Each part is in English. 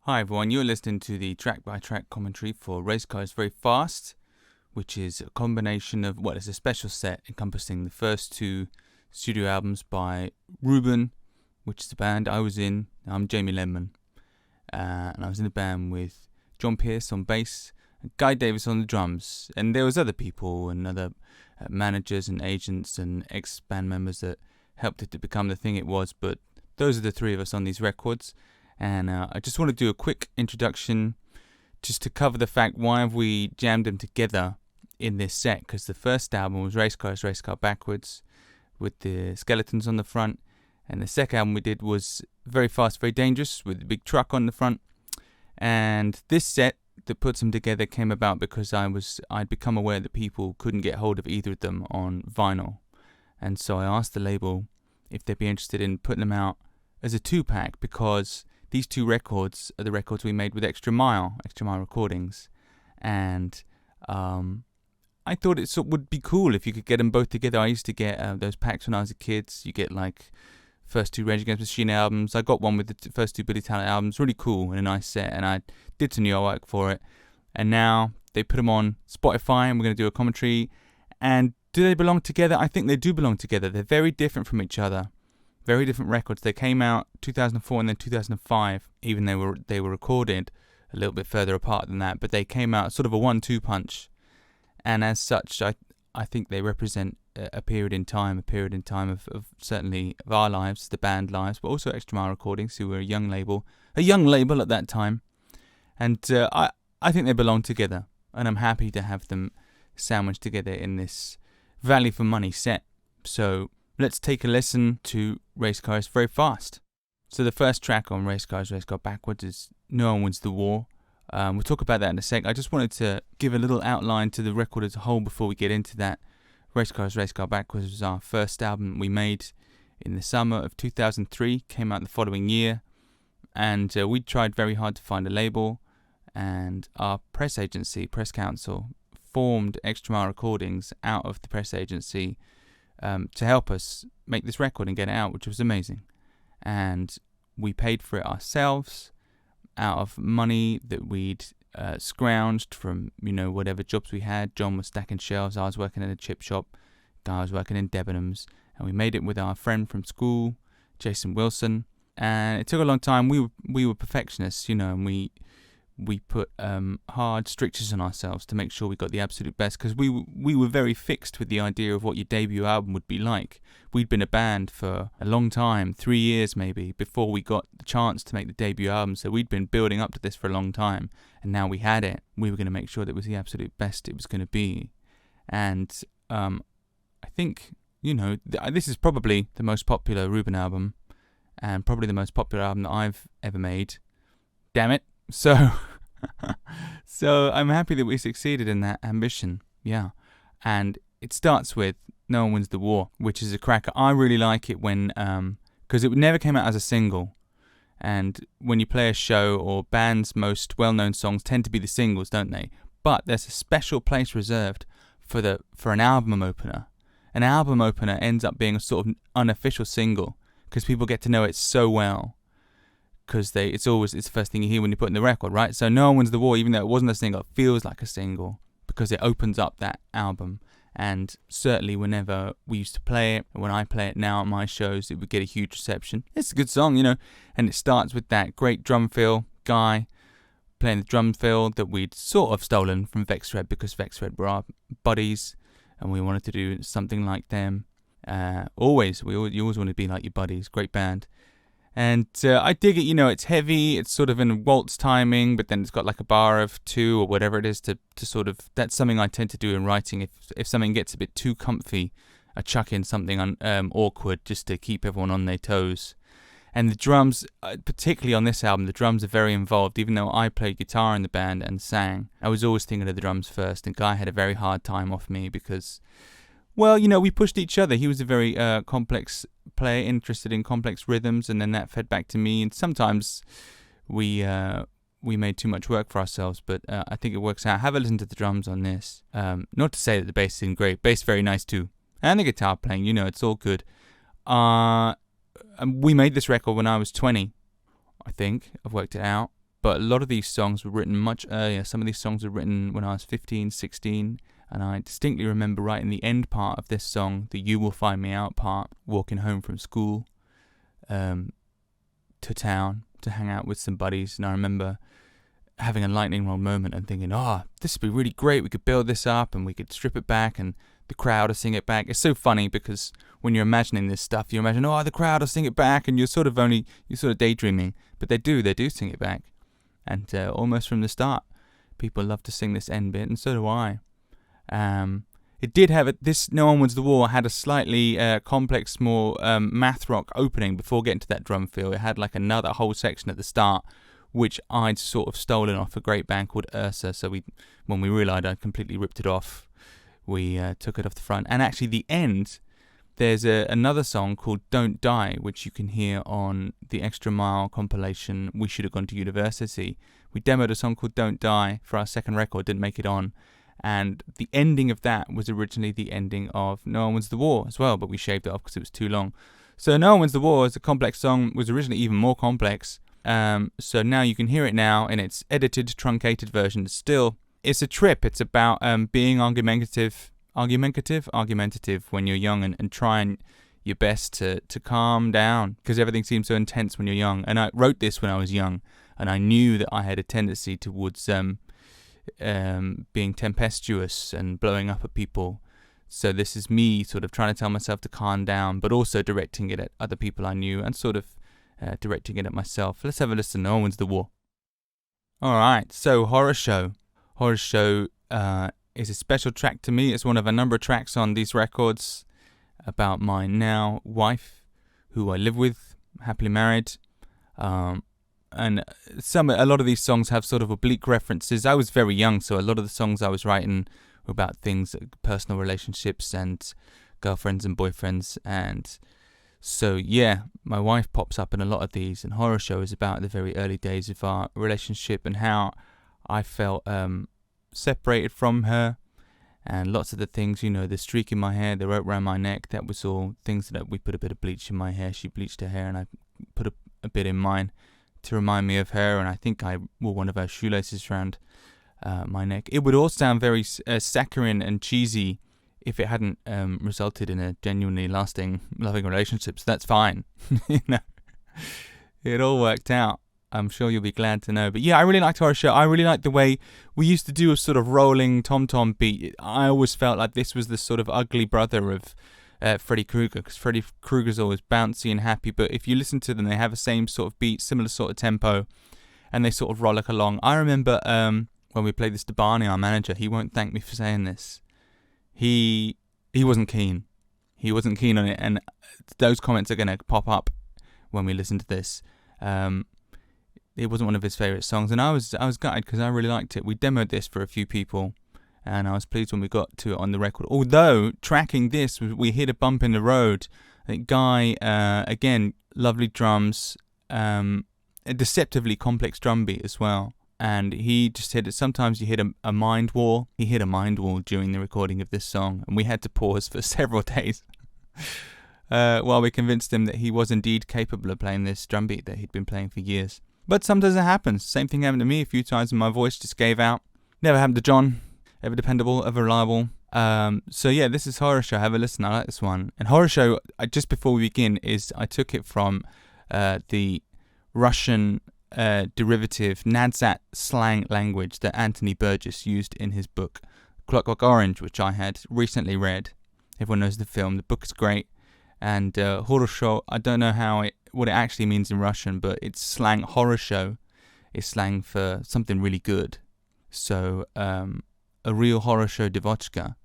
Hi everyone, you're listening to the track-by-track commentary for Racecar is Very Fast, which is a combination of, it's a special set encompassing the first two studio albums by Reuben, which is the band I was in. I'm Jamie Lemon, and I was in the band with John Pierce on bass, and Guy Davis on the drums, and there was other people and other managers and agents and ex-band members that helped it to become the thing it was, but those are the three of us on these records. And I just want to do a quick introduction just to cover the fact why have we jammed them together in this set, because the first album was Racecar backwards with the skeletons on the front, and the second album we did was Very Fast, Very Dangerous with the big truck on the front. And this set that puts them together came about because I'd become aware that people couldn't get hold of either of them on vinyl, and so I asked the label if they'd be interested in putting them out as a 2-pack, because these two records are the records we made with Extra Mile Recordings, and I thought it would be cool if you could get them both together. I used to get those packs when I was a kid. You get like first two Rage Against the Machine albums. I got one with the first two Billy Talent albums, really cool and a nice set, and I did some new artwork for it. And now they put them on Spotify, and we're going to do a commentary. And do they belong together? I think they do belong together. They're very different from each other. Very different records. They came out 2004 and then 2005. Even they were recorded a little bit further apart than that, but they came out sort of a 1-2 punch. And as such, I think they represent a period in time of certainly of our lives, the band lives, but also Extra Mile Recordings, who were a young label at that time. And I think they belong together, and I'm happy to have them sandwiched together in this value for money set. So let's take a listen to Racecar is Very Fast. So the first track on Racecar Backwards is No One Wins the War. We'll talk about that in a sec. I just wanted to give a little outline to the record as a whole before we get into that. Racecar Backwards was our first album we made in the summer of 2003, came out the following year, and we tried very hard to find a label, and our press council, formed Extra Mile Recordings out of the press agency to help us make this record and get it out, which was amazing. And we paid for it ourselves out of money that we'd scrounged from, whatever jobs we had. John was stacking shelves, I was working in a chip shop, Guy was working in Debenhams, and we made it with our friend from school, Jason Wilson. And it took a long time. We were perfectionists, and we put hard strictures on ourselves to make sure we got the absolute best, because we were very fixed with the idea of what your debut album would be like. We'd been a band for a long time, 3 years maybe, before we got the chance to make the debut album, so we'd been building up to this for a long time, and now we had it. We were going to make sure that it was the absolute best it was going to be. And I think, this is probably the most popular Reuben album, and probably the most popular album that I've ever made. Damn it. So I'm happy that we succeeded in that ambition, yeah. And it starts with No One Wins the War, which is a cracker. I really like it when, because it never came out as a single, and when you play a show, or bands' most well-known songs tend to be the singles, don't they? But there's a special place reserved for an album opener. An album opener ends up being a sort of unofficial single, because people get to know it so well. Because it's the first thing you hear when you put in the record, right? So No One Wins the War, even though it wasn't a single, it feels like a single because it opens up that album. And certainly whenever we used to play it, when I play it now at my shows, it would get a huge reception. It's a good song, and it starts with that great drum fill, Guy playing the drum fill that we'd sort of stolen from Vexred, because Vexred were our buddies and we wanted to do something like them. You always want to be like your buddies. Great band. And I dig it, it's heavy, it's sort of in waltz timing, but then it's got like a bar of 2 or whatever it is to sort of, that's something I tend to do in writing. If something gets a bit too comfy, I chuck in something awkward just to keep everyone on their toes. And the drums, particularly on this album, the drums are very involved. Even though I played guitar in the band and sang, I was always thinking of the drums first, and Guy had a very hard time off me because, we pushed each other. He was a very complex player, interested in complex rhythms, and then that fed back to me. And sometimes we made too much work for ourselves, but I think it works out. Have a listen to the drums on this. Not to say that the bass isn't great. Bass very nice too. And the guitar playing, it's all good. We made this record when I was 20, I think. I've worked it out. But a lot of these songs were written much earlier. Some of these songs were written when I was 15, 16. And I distinctly remember right in the end part of this song, the You Will Find Me Out part, walking home from school to town to hang out with some buddies. And I remember having a lightning rod moment and thinking, this would be really great. We could build this up and we could strip it back and the crowd will sing it back. It's so funny because when you're imagining this stuff, you imagine, the crowd will sing it back, and you're sort of daydreaming. But they do sing it back. And almost from the start, people love to sing this end bit, and so do I. It did have this No One Wins the War had a slightly complex, more math rock opening before getting to that drum fill. It had like another whole section at the start, which I'd sort of stolen off a great band called Ursa. So when we realised I'd completely ripped it off, we took it off the front. And actually the end, there's another song called Don't Die, which you can hear on the Extra Mile compilation, We Should Have Gone to University. We demoed a song called Don't Die for our second record, didn't make it on. And the ending of that was originally the ending of No One Wins the War as well, but we shaved it off because it was too long. So No One Wins the War is a complex song, was originally even more complex. So now you can hear it now in its edited, truncated version. Still, it's a trip. It's about being argumentative when you're young and trying your best to calm down because everything seems so intense when you're young. And I wrote this when I was young, and I knew that I had a tendency towards being tempestuous and blowing up at people. So this is me sort of trying to tell myself to calm down, but also directing it at other people I knew and sort of directing it at myself. Let's have a listen. No One Wins the War. Alright, so Horror Show. Horror Show is a special track to me. It's one of a number of tracks on these records about my now wife, who I live with, happily married. And a lot of these songs have sort of oblique references. I was very young, so a lot of the songs I was writing were about things, personal relationships and girlfriends and boyfriends. And so, yeah, my wife pops up in a lot of these. And Horror Show is about the very early days of our relationship and how I felt separated from her. And lots of the things, the streak in my hair, the rope around my neck, that was all things that we put a bit of bleach in my hair. She bleached her hair and I put a bit in mine to remind me of her, and I think I wore one of her shoelaces around my neck. It would all sound very saccharine and cheesy if it hadn't resulted in a genuinely lasting, loving relationship, so that's fine. It all worked out. I'm sure you'll be glad to know. But yeah, I really liked Horror Show. I really liked the way we used to do a sort of rolling tom-tom beat. I always felt like this was the sort of ugly brother of Freddy Krueger, because Freddy Krueger's always bouncy and happy, but if you listen to them, they have the same sort of beat, similar sort of tempo, and they sort of rollick along. I remember when we played this to Barney, our manager, he won't thank me for saying this. He wasn't keen. He wasn't keen on it, and those comments are going to pop up when we listen to this. It wasn't one of his favourite songs, and I was gutted because I really liked it. We demoed this for a few people, and I was pleased when we got to it on the record. Although, tracking this, we hit a bump in the road. I think Guy, again, lovely drums, a deceptively complex drum beat as well. And he just hit it. Sometimes you hit a mind wall. He hit a mind wall during the recording of this song, and we had to pause for several days while we convinced him that he was indeed capable of playing this drum beat that he'd been playing for years. But sometimes it happens. Same thing happened to me a few times, and my voice just gave out. Never happened to John. Ever dependable, ever reliable. So yeah, this is Horror Show. Have a listen. I like this one. And Horror Show, just before we begin, I took it from the Russian derivative Nadzat slang language that Anthony Burgess used in his book Clockwork Orange, which I had recently read. Everyone knows the film. The book is great. And Horror Show, I don't know what it actually means in Russian, but it's slang. Horror Show is slang for something really good. So a real horror show Devochka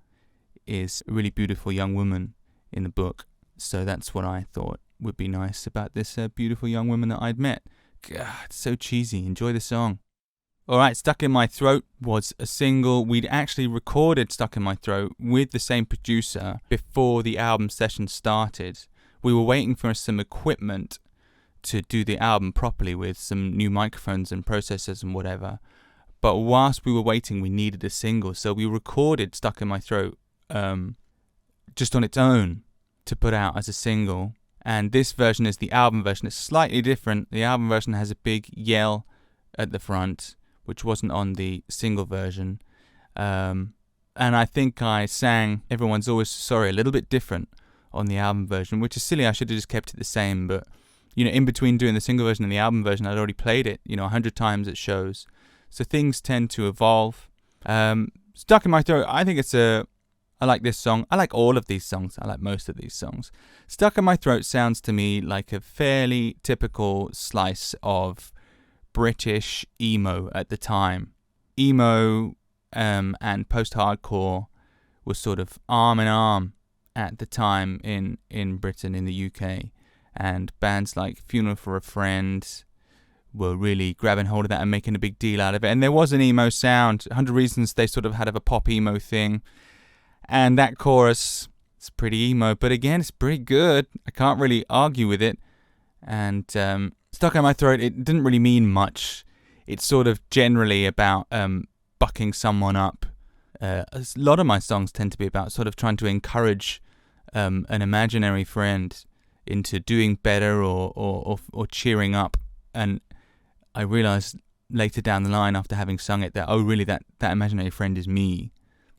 is a really beautiful young woman in the book. So that's what I thought would be nice about this beautiful young woman that I'd met. God, it's so cheesy. Enjoy the song. Alright, Stuck in My Throat was a single. We'd actually recorded Stuck in My Throat with the same producer before the album session started. We were waiting for some equipment to do the album properly with some new microphones and processors and whatever. But whilst we were waiting, we needed a single. So we recorded Stuck in My Throat just on its own to put out as a single. And this version is the album version. It's slightly different. The album version has a big yell at the front, which wasn't on the single version. And I think I sang Everyone's Always Sorry a little bit different on the album version, which is silly. I should have just kept it the same, but in between doing the single version and the album version, I'd already played it 100 times at shows, so things tend to evolve. Stuck in My Throat, I think I like this song. I like all of these songs. I like most of these songs. Stuck in My Throat sounds to me like a fairly typical slice of British emo at the time. Emo and post-hardcore was sort of arm in arm at the time in Britain, in the UK. And bands like Funeral for a Friend were really grabbing hold of that and making a big deal out of it. And there was an emo sound. 100 Reasons, they sort of had a pop emo thing. And that chorus is pretty emo, but again, it's pretty good. I can't really argue with it. And Stuck in My Throat, it didn't really mean much. It's sort of generally about bucking someone up. A lot of my songs tend to be about sort of trying to encourage an imaginary friend into doing better or cheering up. And I realised later down the line, after having sung it, that, oh, really, that imaginary friend is me.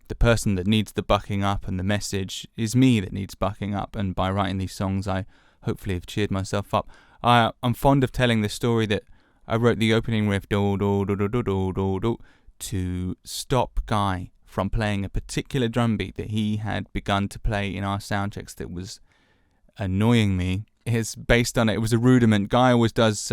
The person that needs the bucking up and the message is me that needs bucking up. And by writing these songs, I hopefully have cheered myself up. I'm fond of telling the story that I wrote the opening riff do do do do do do do do to stop Guy from playing a particular drum beat that he had begun to play in our sound checks that was annoying me. It's based on it. It was a rudiment. Guy always does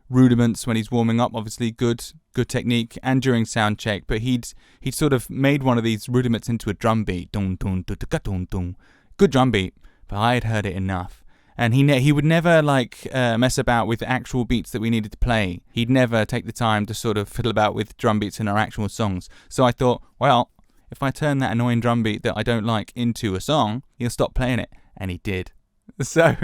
rudiments when he's warming up, obviously good technique, and during sound check, but he'd sort of made one of these rudiments into a drum beat. Dun, dun, dun, dun, dun, dun. Good drum beat, but I had heard it enough. And he would never mess about with actual beats that we needed to play. He'd never take the time to sort of fiddle about with drum beats in our actual songs. So I thought, well, if I turn that annoying drum beat that I don't like into a song, he'll stop playing it. And he did. So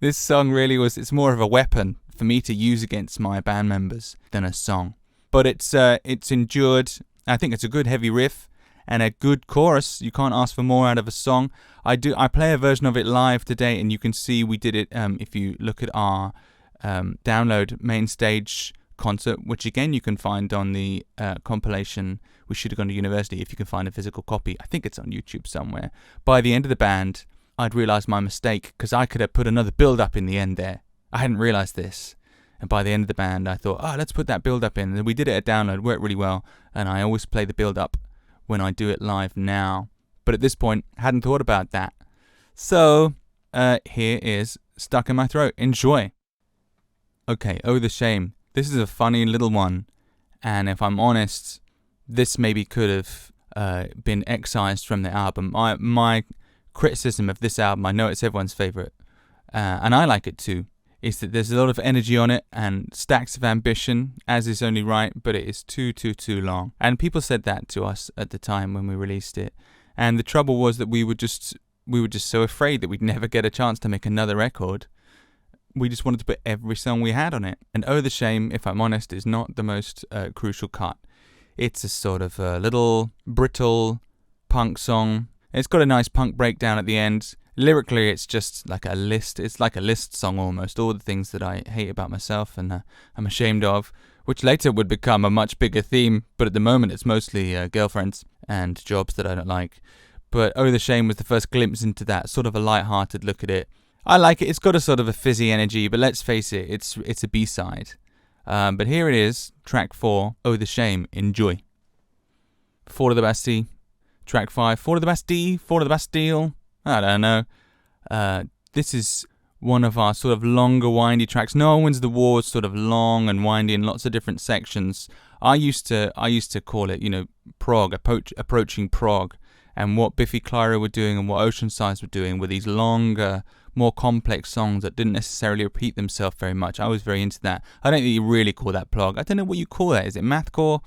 this song really it's more of a weapon for me to use against my band members than a song. But it's endured. I think it's a good heavy riff and a good chorus. You can't ask for more out of a song. I play a version of it live today, and you can see we did it if you look at our download main stage concert, which again you can find on the compilation We Should Have Gone to University, if you can find a physical copy. I think it's on YouTube somewhere. By the end of the band, I'd realised my mistake, because I could have put another build-up in the end there. I hadn't realised this. And by the end of the band, I thought, let's put that build-up in. And we did it at download, worked really well. And I always play the build-up when I do it live now. But at this point, hadn't thought about that. So, here is Stuck in My Throat. Enjoy. Okay, Oh the Shame. This is a funny little one. And if I'm honest, this maybe could have been excised from the album. My criticism of this album, I know it's everyone's favourite, and I like it too, is that there's a lot of energy on it and stacks of ambition, as is only right, but it is too long. And people said that to us at the time when we released it. And the trouble was that we were just so afraid that we'd never get a chance to make another record. We just wanted to put every song we had on it. And Oh the Shame, if I'm honest, is not the most crucial cut. It's a sort of a little brittle punk song. It's got a nice punk breakdown at the end. Lyrically, it's just like a list. It's like a list song almost. All the things that I hate about myself and I'm ashamed of, which later would become a much bigger theme. But at the moment, it's mostly girlfriends and jobs that I don't like. But Oh the Shame was the first glimpse into that, sort of a light-hearted look at it. I like it. It's got a sort of a fizzy energy, but let's face it, it's a B-side. But here it is, track 4, Oh the Shame. Enjoy. 4 to the Bastille. Track 5, 4 to the Bastille, 4 to the Bastille. I don't know. This is one of our sort of longer, windy tracks. No One Wins the War is sort of long and windy in lots of different sections. I used to call it, prog, approaching prog. And what Biffy Clyro were doing and what Oceansides were doing were these longer, more complex songs that didn't necessarily repeat themselves very much. I was very into that. I don't think you really call that prog. I don't know what you call that. Is it mathcore?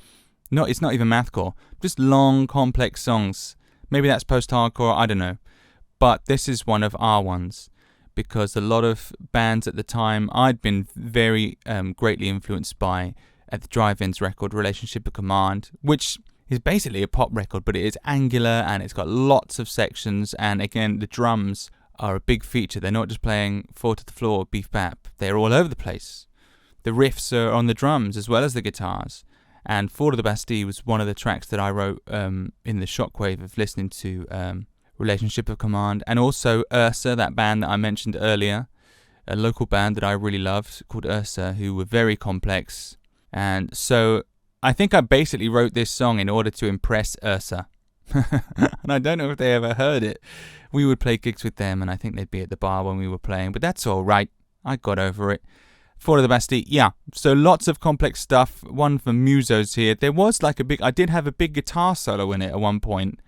No, it's not even mathcore. Just long, complex songs. Maybe that's post-hardcore, I don't know. But this is one of our ones, because a lot of bands at the time I'd been very greatly influenced by at the Drive-In's record, Relationship of Command, which is basically a pop record, but it is angular and it's got lots of sections. And again, the drums are a big feature. They're not just playing 4 to the floor, beef bap. They're all over the place. the riffs are on the drums as well as the guitars. And Fort of the Bastille was one of the tracks that I wrote in the shockwave of listening to Relationship of Command, and also Ursa, that band that I mentioned earlier, a local band that I really loved called Ursa, who were very complex. And so I think I basically wrote this song in order to impress Ursa. And I don't know if they ever heard it. We would play gigs with them, and I think they'd be at the bar when we were playing, but that's all right. I got over it. Fort of the Bastille, yeah. So lots of complex stuff. One for musos here. There was like I did have a big guitar solo in it at one point,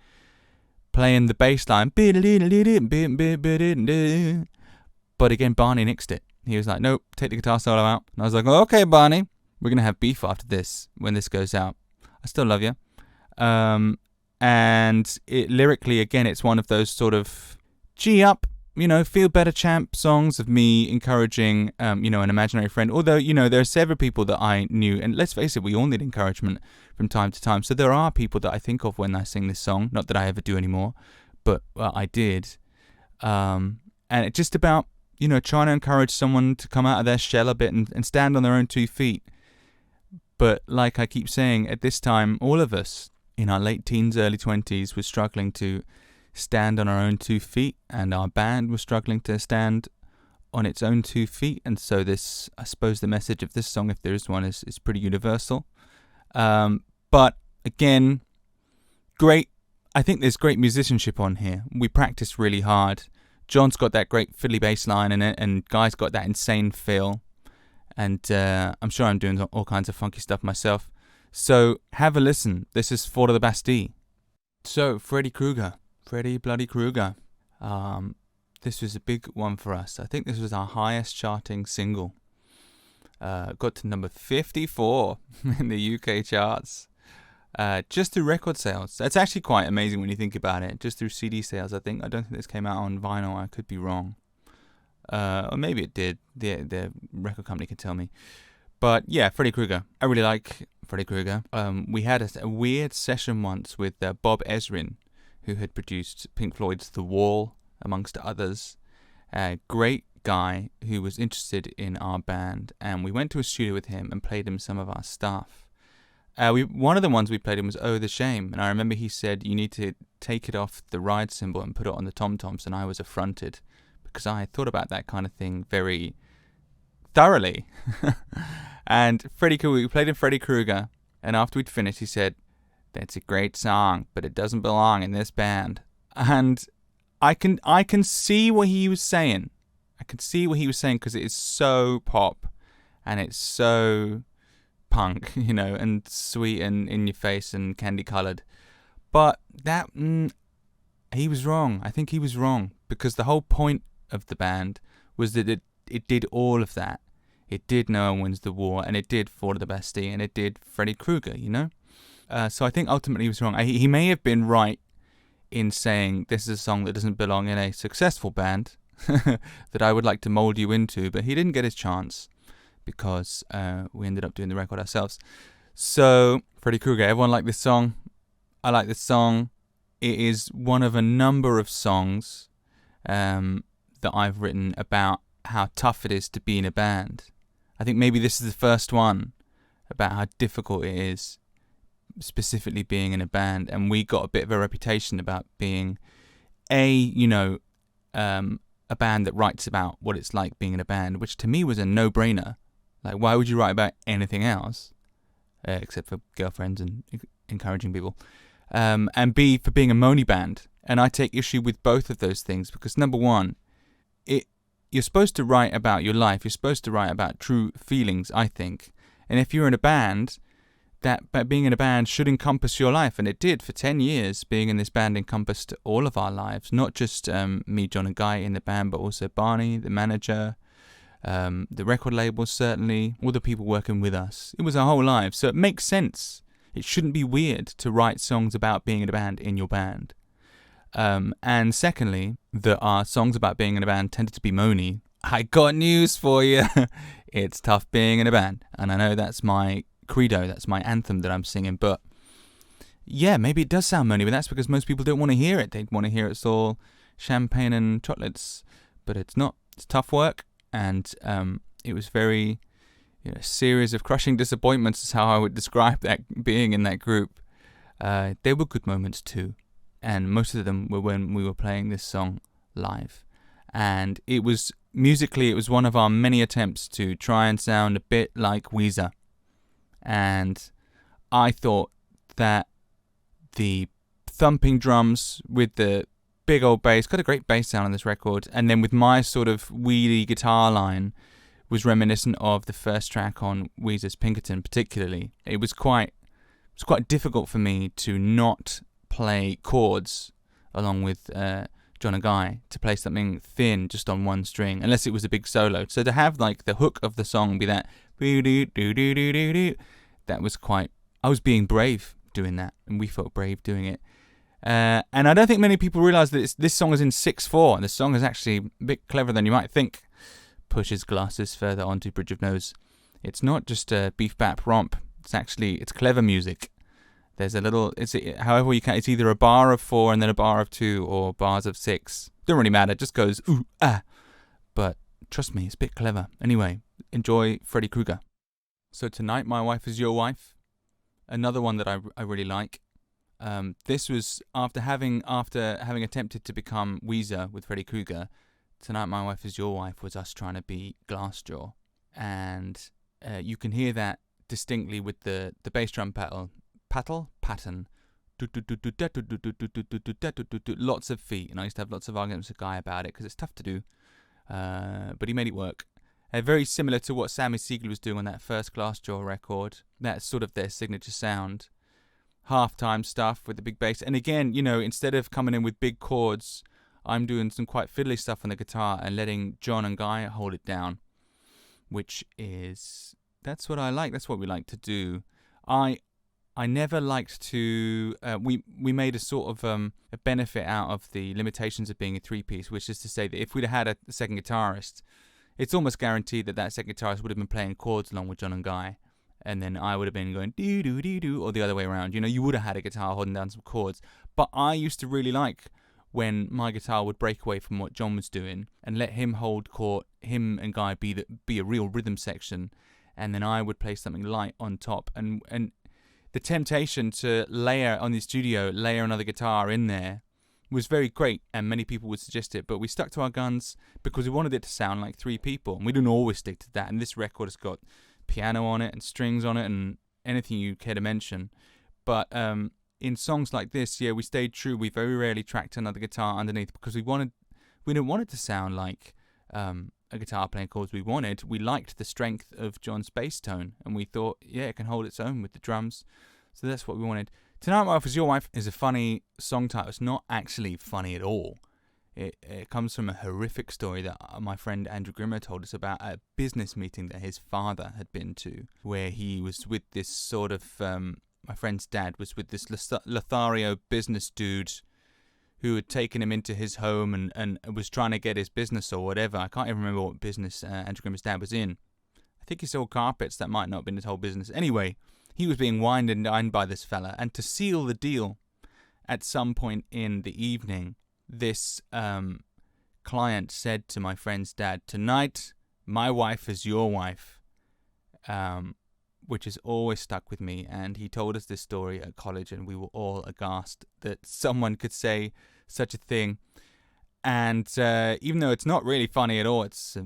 playing the bass line. But again, Barney nixed it. He was like, nope, take the guitar solo out. And I was like, oh, okay, Barney, we're going to have beef after this when this goes out. I still love you. And lyrically, again, it's one of those sort of G-up, feel better champ songs of me encouraging, an imaginary friend. Although, there are several people that I knew, and let's face it, we all need encouragement from time to time. So there are people that I think of when I sing this song. Not that I ever do anymore, but I did. And it's just about, trying to encourage someone to come out of their shell a bit and stand on their own 2 feet. But like I keep saying, at this time, all of us in our late teens, early 20s were struggling to stand on our own 2 feet, and our band was struggling to stand on its own 2 feet. And so this, I suppose the message of this song, if there is one, is pretty universal. But again, great. I think there's great musicianship on here. We practiced really hard. John's got that great fiddly bass line in it, and Guy's got that insane feel. And I'm sure I'm doing all kinds of funky stuff myself. So have a listen. This is Fort of the Bastille. So Freddy bloody Krueger. This was a big one for us. I think this was our highest charting single. Got to number 54 in the UK charts. Just through record sales. That's actually quite amazing when you think about it. Just through CD sales, I don't think this came out on vinyl. I could be wrong. Or maybe it did. The record company can tell me. But yeah, Freddy Krueger. I really like Freddy Krueger. We had a weird session once with Bob Ezrin, who had produced Pink Floyd's The Wall, amongst others. A great guy who was interested in our band. And we went to a studio with him and played him some of our stuff. One of the ones we played him was Oh the Shame. And I remember he said, you need to take it off the ride cymbal and put it on the tom-toms. And I was affronted, because I thought about that kind of thing very thoroughly. And Freddy Krueger, we played in Freddy Krueger, and after we'd finished, he said, that's a great song, but it doesn't belong in this band. And I can see what he was saying. I can see what he was saying, because it is so pop, and it's so punk, and sweet and in your face and candy coloured. But that, he was wrong. I think he was wrong, because the whole point of the band was that it did all of that. It did No One Wins the War, and it did Fort of the Bastille, and it did Freddy Krueger, So I think ultimately he was wrong. He may have been right in saying this is a song that doesn't belong in a successful band that I would like to mould you into, but he didn't get his chance because we ended up doing the record ourselves. So Freddy Krueger, everyone liked this song. I like this song. It is one of a number of songs that I've written about how tough it is to be in a band. I think maybe this is the first one about how difficult it is, specifically being in a band. And we got a bit of a reputation about being a band that writes about what it's like being in a band, which to me was a no-brainer. Like, why would you write about anything else except for girlfriends and encouraging people? And B, for being a moany band. And I take issue with both of those things, because number one, you're supposed to write about your life. You're supposed to write about true feelings, I think. And if you're in a band, that being in a band should encompass your life. And it did for 10 years. Being in this band encompassed all of our lives. Not just me, John and Guy in the band, but also Barney, the manager, the record label, certainly, all the people working with us. It was our whole life. So it makes sense. It shouldn't be weird to write songs about being in a band in your band. And secondly, that our songs about being in a band tended to be moany. I got news for you. It's tough being in a band. And I know that's my credo, that's my anthem that I'm singing. But yeah, maybe it does sound moany, but that's because most people don't want to hear it. They want to hear it's all champagne and chocolates. But it's not. It's tough work. And it was very series of crushing disappointments is how I would describe that being in that group. There were good moments too, and most of them were when we were playing this song live. And it was one of our many attempts to try and sound a bit like Weezer. And I thought that the thumping drums with the big old bass, got a great bass sound on this record, and then with my sort of wheelie guitar line was reminiscent of the first track on Weezer's Pinkerton particularly. It was quite difficult for me to not play chords along with John and Guy, to play something thin just on one string, unless it was a big solo. So to have like the hook of the song be that, that was I was being brave doing that, and we felt brave doing it. And I don't think many people realise that this song is in 6/4, and the song is actually a bit clever than you might think. Pushes glasses further onto Bridge of Nose. It's not just a beef bap romp. It's clever music. There's a little, however you can, it's either a bar of 4 and then a bar of 2, or bars of 6. Don't really matter, it just goes ooh, ah. But trust me, it's a bit clever. Anyway, enjoy Freddy Krueger. So Tonight My Wife Is Your Wife, another one that I really like. This was after having attempted to become Weezer with Freddy Krueger. Tonight My Wife Is Your Wife was us trying to be Glassjaw, and you can hear that distinctly with the bass drum pattern. Lots of feet, and I used to have lots of arguments with Guy about it because it's tough to do, but he made it work. Very similar to what Sammy Siegel was doing on that first Glassjaw record. That's sort of their signature sound. Halftime stuff with the big bass, and again, instead of coming in with big chords, I'm doing some quite fiddly stuff on the guitar and letting John and Guy hold it down, that's what I like. That's what we like to do. I never liked to. We made a sort of a benefit out of the limitations of being a 3-piece, which is to say that if we'd have had a second guitarist, it's almost guaranteed that second guitarist would have been playing chords along with John and Guy, and then I would have been going doo doo doo doo, or the other way around. You would have had a guitar holding down some chords. But I used to really like when my guitar would break away from what John was doing and let him hold court, him and Guy be a real rhythm section, and then I would play something light on top. And the temptation to layer another guitar in there was very great, and many people would suggest it, but we stuck to our guns because we wanted it to sound like 3 people, and we didn't always stick to that. And this record has got piano on it and strings on it and anything you care to mention. But in songs like this, we stayed true. We very rarely tracked another guitar underneath because we didn't want it to sound like a guitar playing chords. We liked the strength of John's bass tone, and we thought, it can hold its own with the drums. So that's what we wanted. Tonight My Wife Is Your Wife is a funny song title. It's not actually funny at all. It comes from a horrific story that my friend Andrew Grimmer told us about at a business meeting that his father had been to, where he was with this sort of, my friend's dad was with this Lothario business dude who had taken him into his home and was trying to get his business or whatever. I can't even remember what business Andrew Grimmer's dad was in. I think he sold carpets. That might not have been his whole business. Anyway, he was being wined and dined by this fella, and to seal the deal, at some point in the evening, this client said to my friend's dad, "Tonight, my wife is your wife," which has always stuck with me. And he told us this story at college, and we were all aghast that someone could say such a thing. And even though it's not really funny at all, it's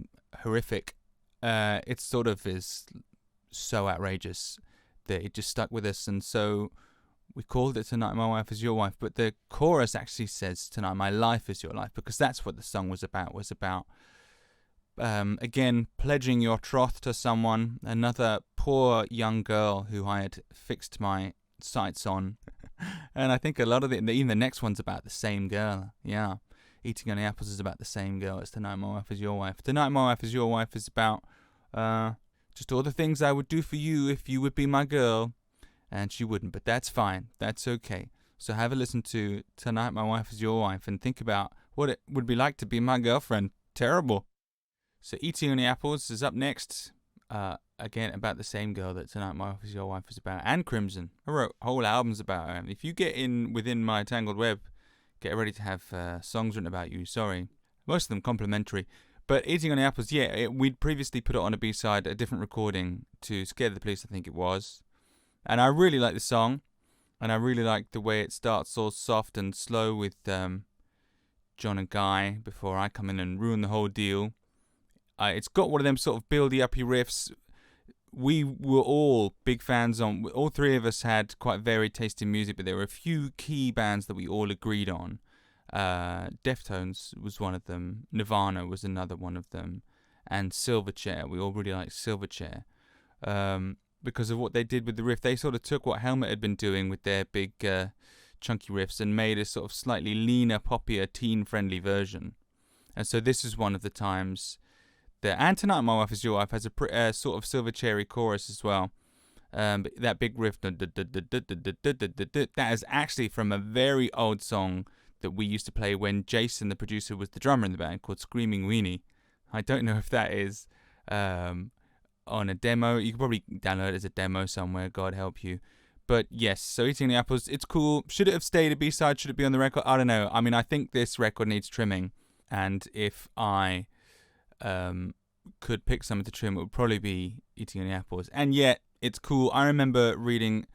horrific. It sort of is so outrageous that it just stuck with us, and so we called it Tonight My Wife Is Your Wife. But the chorus actually says Tonight My Life Is Your Life, because that's what the song was about. Again, pledging your troth to someone, another poor young girl who I had fixed my sights on. And I think a lot of even the next one's about the same girl. Eating Only Apples is about the same girl as Tonight My Wife Is Your Wife. Tonight My Wife Is Your Wife is about just all the things I would do for you if you would be my girl. And she wouldn't, but that's fine. That's okay. So have a listen to Tonight My Wife Is Your Wife and think about what it would be like to be my girlfriend. Terrible. So Eating Only Apples is up next. Again, about the same girl that Tonight My Wife Is Your Wife is about. And Crimson. I wrote whole albums about her. If you get in within my Tangled Web, get ready to have songs written about you. Sorry. Most of them complimentary. But Eating on the Apples, yeah, we'd previously put it on a B-side, a different recording to Scared of the Police, I think it was. And I really like the song, and I really like the way it starts all soft and slow with John and Guy before I come in and ruin the whole deal. It's got one of them sort of buildy-uppy riffs. We were all big fans on. All three of us had quite varied taste in music, but there were a few key bands that we all agreed on. Deftones was one of them. Nirvana was another one of them, and Silverchair. We all really liked Silverchair because of what they did with the riff. They sort of took what Helmet had been doing with their big chunky riffs and made a sort of slightly leaner, poppier, teen-friendly version. And so this is one of the times that, and Tonight My Wife Is Your Wife has a sort of Silverchair-y chorus as well. But that big riff, that is actually from a very old song that we used to play when Jason, the producer, was the drummer in the band, called Screaming Weenie. I don't know if that is on a demo. You can probably download it as a demo somewhere, God help you. But yes, so Eating the Apples, it's cool. Should it have stayed a B-side? Should it be on the record? I don't know. I mean, I think this record needs trimming. And if I could pick something to trim, it would probably be Eating the Apples. And yet, it's cool. I remember reading,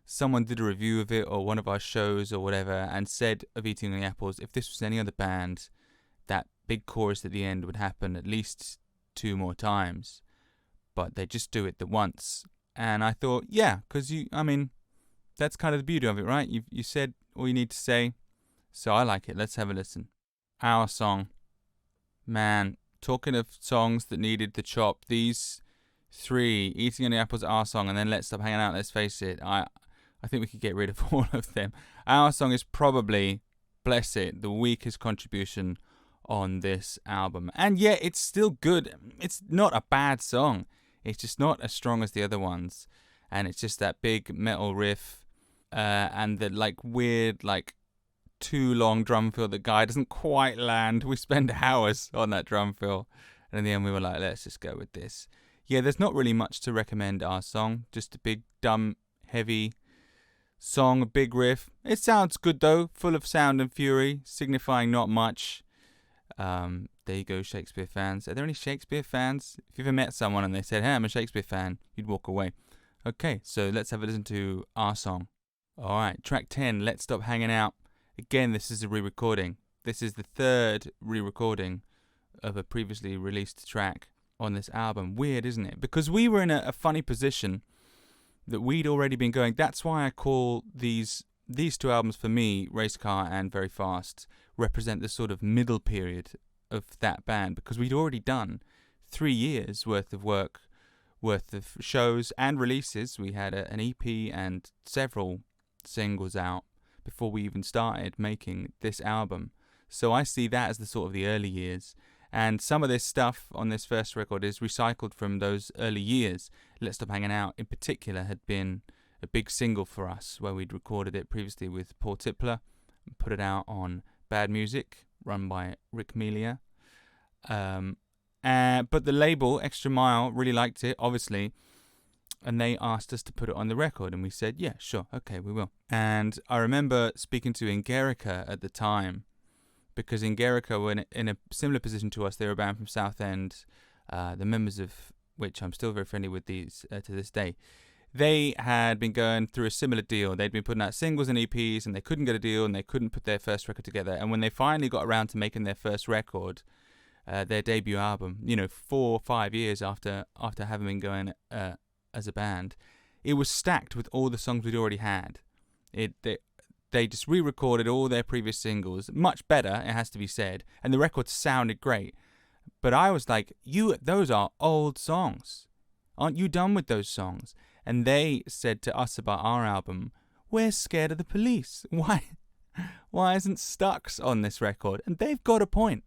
someone did a review of it, or one of our shows or whatever, and said of Eating the Apples, if this was any other band, that big chorus at the end would happen at least 2 more times. But they just do it the once. And I thought, yeah, because that's kind of the beauty of it, right? You said all you need to say, so I like it. Let's have a listen. Our song. Man, talking of songs that needed the chop, these 3, Eating on the Apples, Our Song, and then Let's Stop Hanging Out, let's face it, I think we could get rid of all of them. Our Song is probably, bless it, the weakest contribution on this album. And yet, it's still good. It's not a bad song. It's just not as strong as the other ones. And it's just that big metal riff and the weird, too long drum fill that Guy doesn't quite land. We spend hours on that drum fill. And in the end, we were like, let's just go with this. Yeah, there's not really much to recommend Our Song. Just a big, dumb, heavy song, a big riff. It sounds good, though. Full of sound and fury, signifying not much. There you go, Shakespeare fans. Are there any Shakespeare fans? If you've ever met someone and they said, hey, I'm a Shakespeare fan, you'd walk away. Okay, so let's have a listen to Our Song. Alright, track 10, Let's Stop Hanging Out. Again, this is a re-recording. This is the 3rd re-recording of a previously released track on this album. Weird, isn't it? Because we were in a funny position that we'd already been going. That's why I call these 2 albums, for me, Racecar and Very Fast, represent the sort of middle period of that band, because we'd already done 3 years worth of work, worth of shows and releases. We had an EP and several singles out before we even started making this album. So I see that as the sort of the early years. And some of this stuff on this first record is recycled from those early years. Let's Stop Hanging Out, in particular, had been a big single for us, where we'd recorded it previously with Paul Tipler and put it out on Bad Music, run by Rick Melia. But the label, Extra Mile, really liked it, obviously, and they asked us to put it on the record, and we said, yeah, sure, okay, we will. And I remember speaking to Ingerica at the time, because Ingerica were in a similar position to us. They were a band from Southend, the members of which I'm still very friendly with these to this day. They had been going through a similar deal. They'd been putting out singles and EPs, and they couldn't get a deal, and they couldn't put their first record together. And when they finally got around to making their first record, their debut album, 4 or 5 years after having been going as a band, it was stacked with all the songs we'd already had. They just re-recorded all their previous singles, much better, it has to be said, and the record sounded great. But I was like, those are old songs. Aren't you done with those songs? And they said to us about our album, we're scared of the police. Why isn't Stucks on this record? And they've got a point.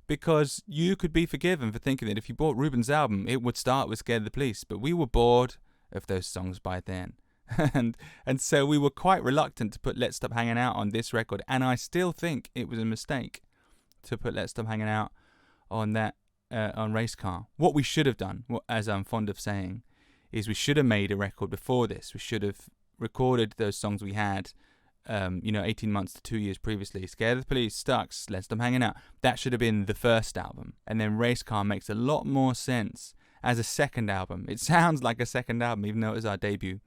Because you could be forgiven for thinking that if you bought Reuben's album, it would start with Scared of the Police. But we were bored of those songs by then. and so we were quite reluctant to put Let's Stop Hanging Out on this record. And I still think it was a mistake to put Let's Stop Hanging Out on that on Racecar. What we should have done, as I'm fond of saying, is we should have made a record before this. We should have recorded those songs we had 18 months to 2 years previously. Scared of the Police, Stucks, Let's Stop Hanging Out. That should have been the first album. And then Racecar makes a lot more sense as a second album. It sounds like a second album, even though it was our debut.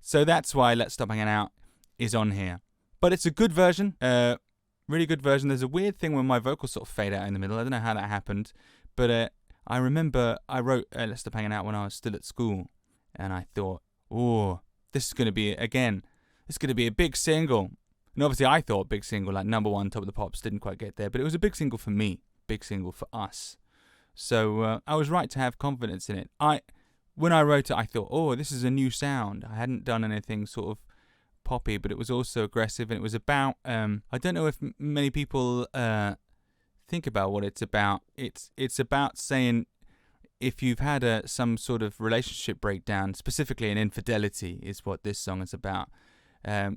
So that's why Let's Stop Hanging Out is on here. But it's a good version, really good version. There's a weird thing when my vocals sort of fade out in the middle. I don't know how that happened. But I remember I wrote Let's Stop Hanging Out when I was still at school. And I thought, this is going to be, it's going to be a big single. And obviously I thought big single, like number one, Top of the Pops, didn't quite get there. But it was a big single for me, big single for us. So I was right to have confidence in it. When I wrote it, I thought, this is a new sound. I hadn't done anything sort of poppy, but it was also aggressive. And it was about, I don't know if many people think about what it's about. It's about saying, if you've had some sort of relationship breakdown, specifically an infidelity is what this song is about.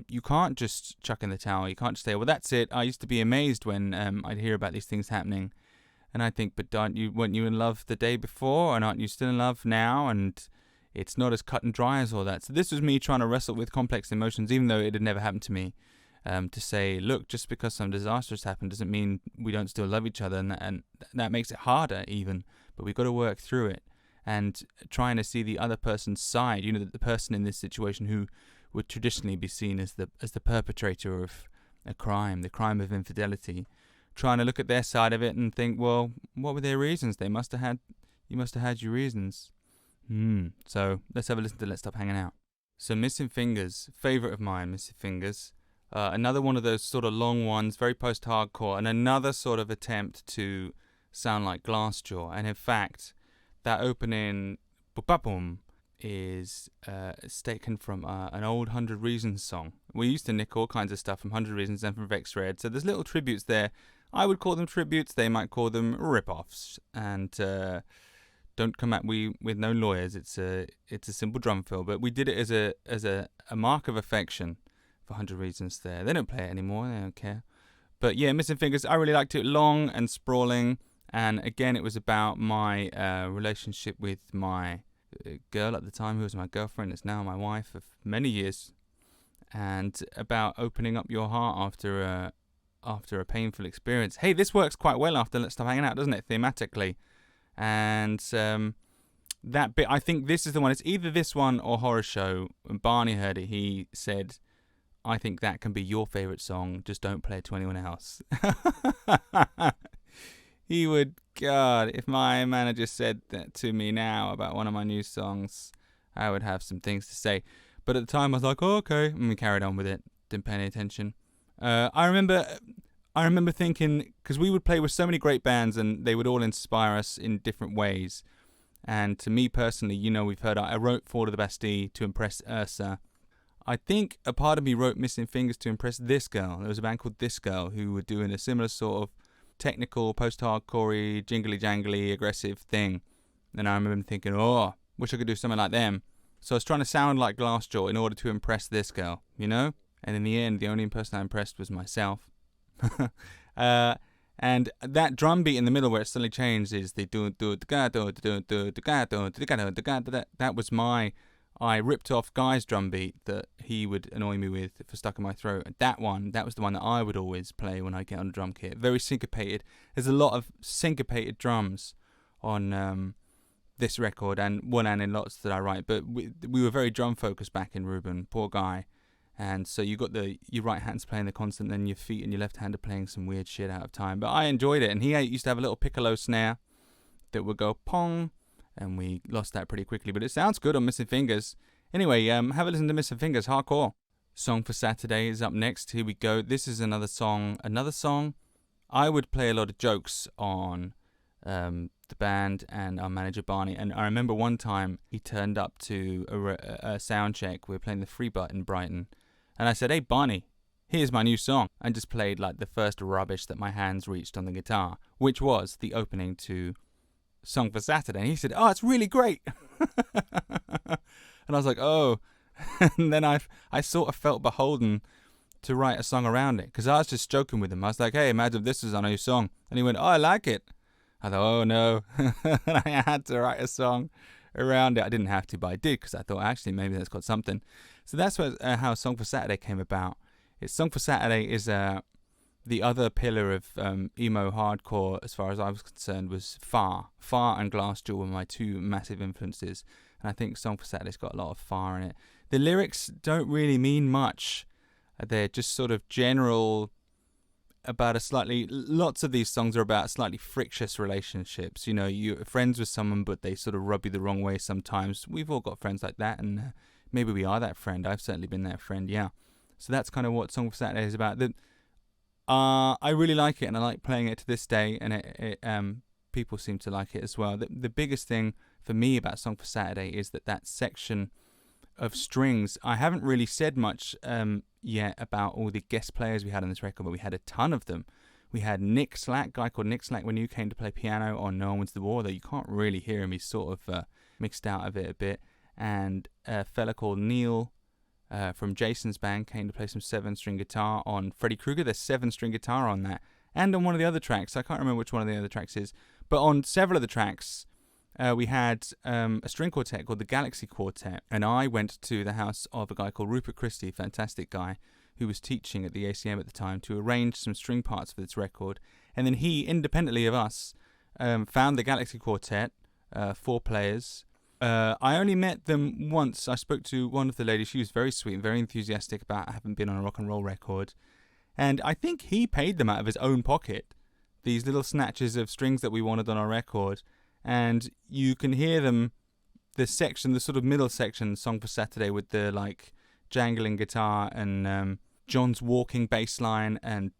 You can't just chuck in the towel. You can't just say, well, that's it. I used to be amazed when I'd hear about these things happening. And I think, but weren't you in love the day before? And aren't you still in love now? And it's not as cut and dry as all that. So this was me trying to wrestle with complex emotions, even though it had never happened to me. To say, look, just because some disaster has happened doesn't mean we don't still love each other. And that makes it harder even. But we've got to work through it. And trying to see the other person's side, the person in this situation who would traditionally be seen as the perpetrator of a crime, the crime of infidelity, trying to look at their side of it and think, well, what were their reasons? You must have had your reasons. So let's have a listen to Let's Stop Hanging Out. So Missing Fingers, favourite of mine, Missing Fingers. Another one of those sort of long ones, very post-hardcore, and another sort of attempt to sound like Glassjaw. And in fact, that opening boom is taken from an old 100 Reasons song. We used to nick all kinds of stuff from 100 Reasons and from Vex Red, so there's little tributes there. I would call them tributes, they might call them rip-offs. And don't come at me with no lawyers, it's a simple drum fill, but we did it as a mark of affection for 100 Reasons there. They don't play it anymore, they don't care. But yeah, Missing Fingers, I really liked it, long and sprawling. And again, it was about my relationship with my girl at the time, who was my girlfriend, is now my wife of many years, and about opening up your heart after a painful experience. Hey, this works quite well after Let's Stop Hanging Out, doesn't it, thematically? And that bit, I think this is the one. It's either this one or Horror Show. When Barney heard it, he said, I think that can be your favourite song, just don't play it to anyone else. He would, God, if my manager said that to me now about one of my new songs, I would have some things to say. But at the time, I was like, okay, and we carried on with it. Didn't pay any attention. I remember thinking, because we would play with so many great bands, and they would all inspire us in different ways. And to me personally, we've heard I wrote Fall of the Bastille to impress Ursa. I think a part of me wrote Missing Fingers to impress This Girl. There was a band called This Girl who were doing a similar sort of technical, post-hardcore, jingly-jangly, aggressive thing. And I remember thinking, wish I could do something like them. So I was trying to sound like Glassjaw in order to impress This Girl, And in the end, the only person I impressed was myself. And that drum beat in the middle where it suddenly changed is the that was I ripped off Guy's drum beat that he would annoy me with for Stuck in My Throat. That was the one that I would always play when I get on a drum kit. Very syncopated. There's a lot of syncopated drums on this record and in lots that I write. But we were very drum focused back in Reuben, poor Guy. And so you got your right hand's playing the constant, then your feet and your left hand are playing some weird shit out of time. But I enjoyed it. And he used to have a little piccolo snare that would go pong. And we lost that pretty quickly, but it sounds good on Missing Fingers. Anyway, have a listen to Missing Fingers, hardcore. Song for Saturday is up next. Here we go. This is another song. I would play a lot of jokes on the band and our manager Barney. And I remember one time he turned up to a sound check. We were playing the Free Butt in Brighton. And I said, hey, Barney, here's my new song. And just played like the first rubbish that my hands reached on the guitar, which was the opening to Song for Saturday. And he said, it's really great. And I was like, oh. And then I sort of felt beholden to write a song around it, because I was just joking with him. I was like, hey, imagine if this is our new song. And he went, I like it. I thought, oh no. And I had to write a song around it. I didn't have to, but I did, because I thought actually maybe that's got something. So that's how Song for Saturday came about. It's Song for Saturday is the other pillar of emo hardcore, as far as I was concerned, was Far and Glassjaw were my two massive influences, and I think Song for Saturday's got a lot of fire in it. The lyrics don't really mean much. They're just sort of general about lots of these songs are about slightly frictious relationships. You know, you're friends with someone, but they sort of rub you the wrong way sometimes. We've all got friends like that, and maybe we are that friend. I've certainly been that friend, yeah. So that's kind of what Song for Saturday is about. I really like it, and I like playing it to this day, and people seem to like it as well. The biggest thing for me about Song for Saturday is that section of strings. I haven't really said much yet about all the guest players we had on this record, but we had a ton of them. We had Nick Slack, a guy called Nick Slack, when you came to play piano on No One Wins the War, though you can't really hear him. He's sort of mixed out of it a bit. And a fella called Neil from Jason's band came to play some 7-string guitar on Freddy Krueger. There's 7-string guitar on that. And on one of the other tracks, I can't remember which one of the other tracks is, but on several of the tracks, we had a string quartet called the Galaxy Quartet, and I went to the house of a guy called Rupert Christie, fantastic guy, who was teaching at the ACM at the time, to arrange some string parts for this record. And then he, independently of us, found the Galaxy Quartet, 4 players. I only met them once. I spoke to one of the ladies. She was very sweet and very enthusiastic about having been on a rock and roll record. And I think he paid them out of his own pocket, these little snatches of strings that we wanted on our record. And you can hear them, the sort of middle section, Song for Saturday, with the like jangling guitar and John's walking bass line and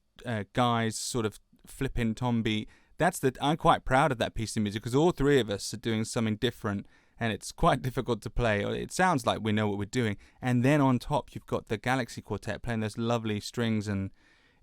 Guy's sort of flipping tom beat. I'm quite proud of that piece of music, because all 3 of us are doing something different, and it's quite difficult to play. It sounds like we know what we're doing. And then on top, you've got the Galaxy Quartet playing those lovely strings, and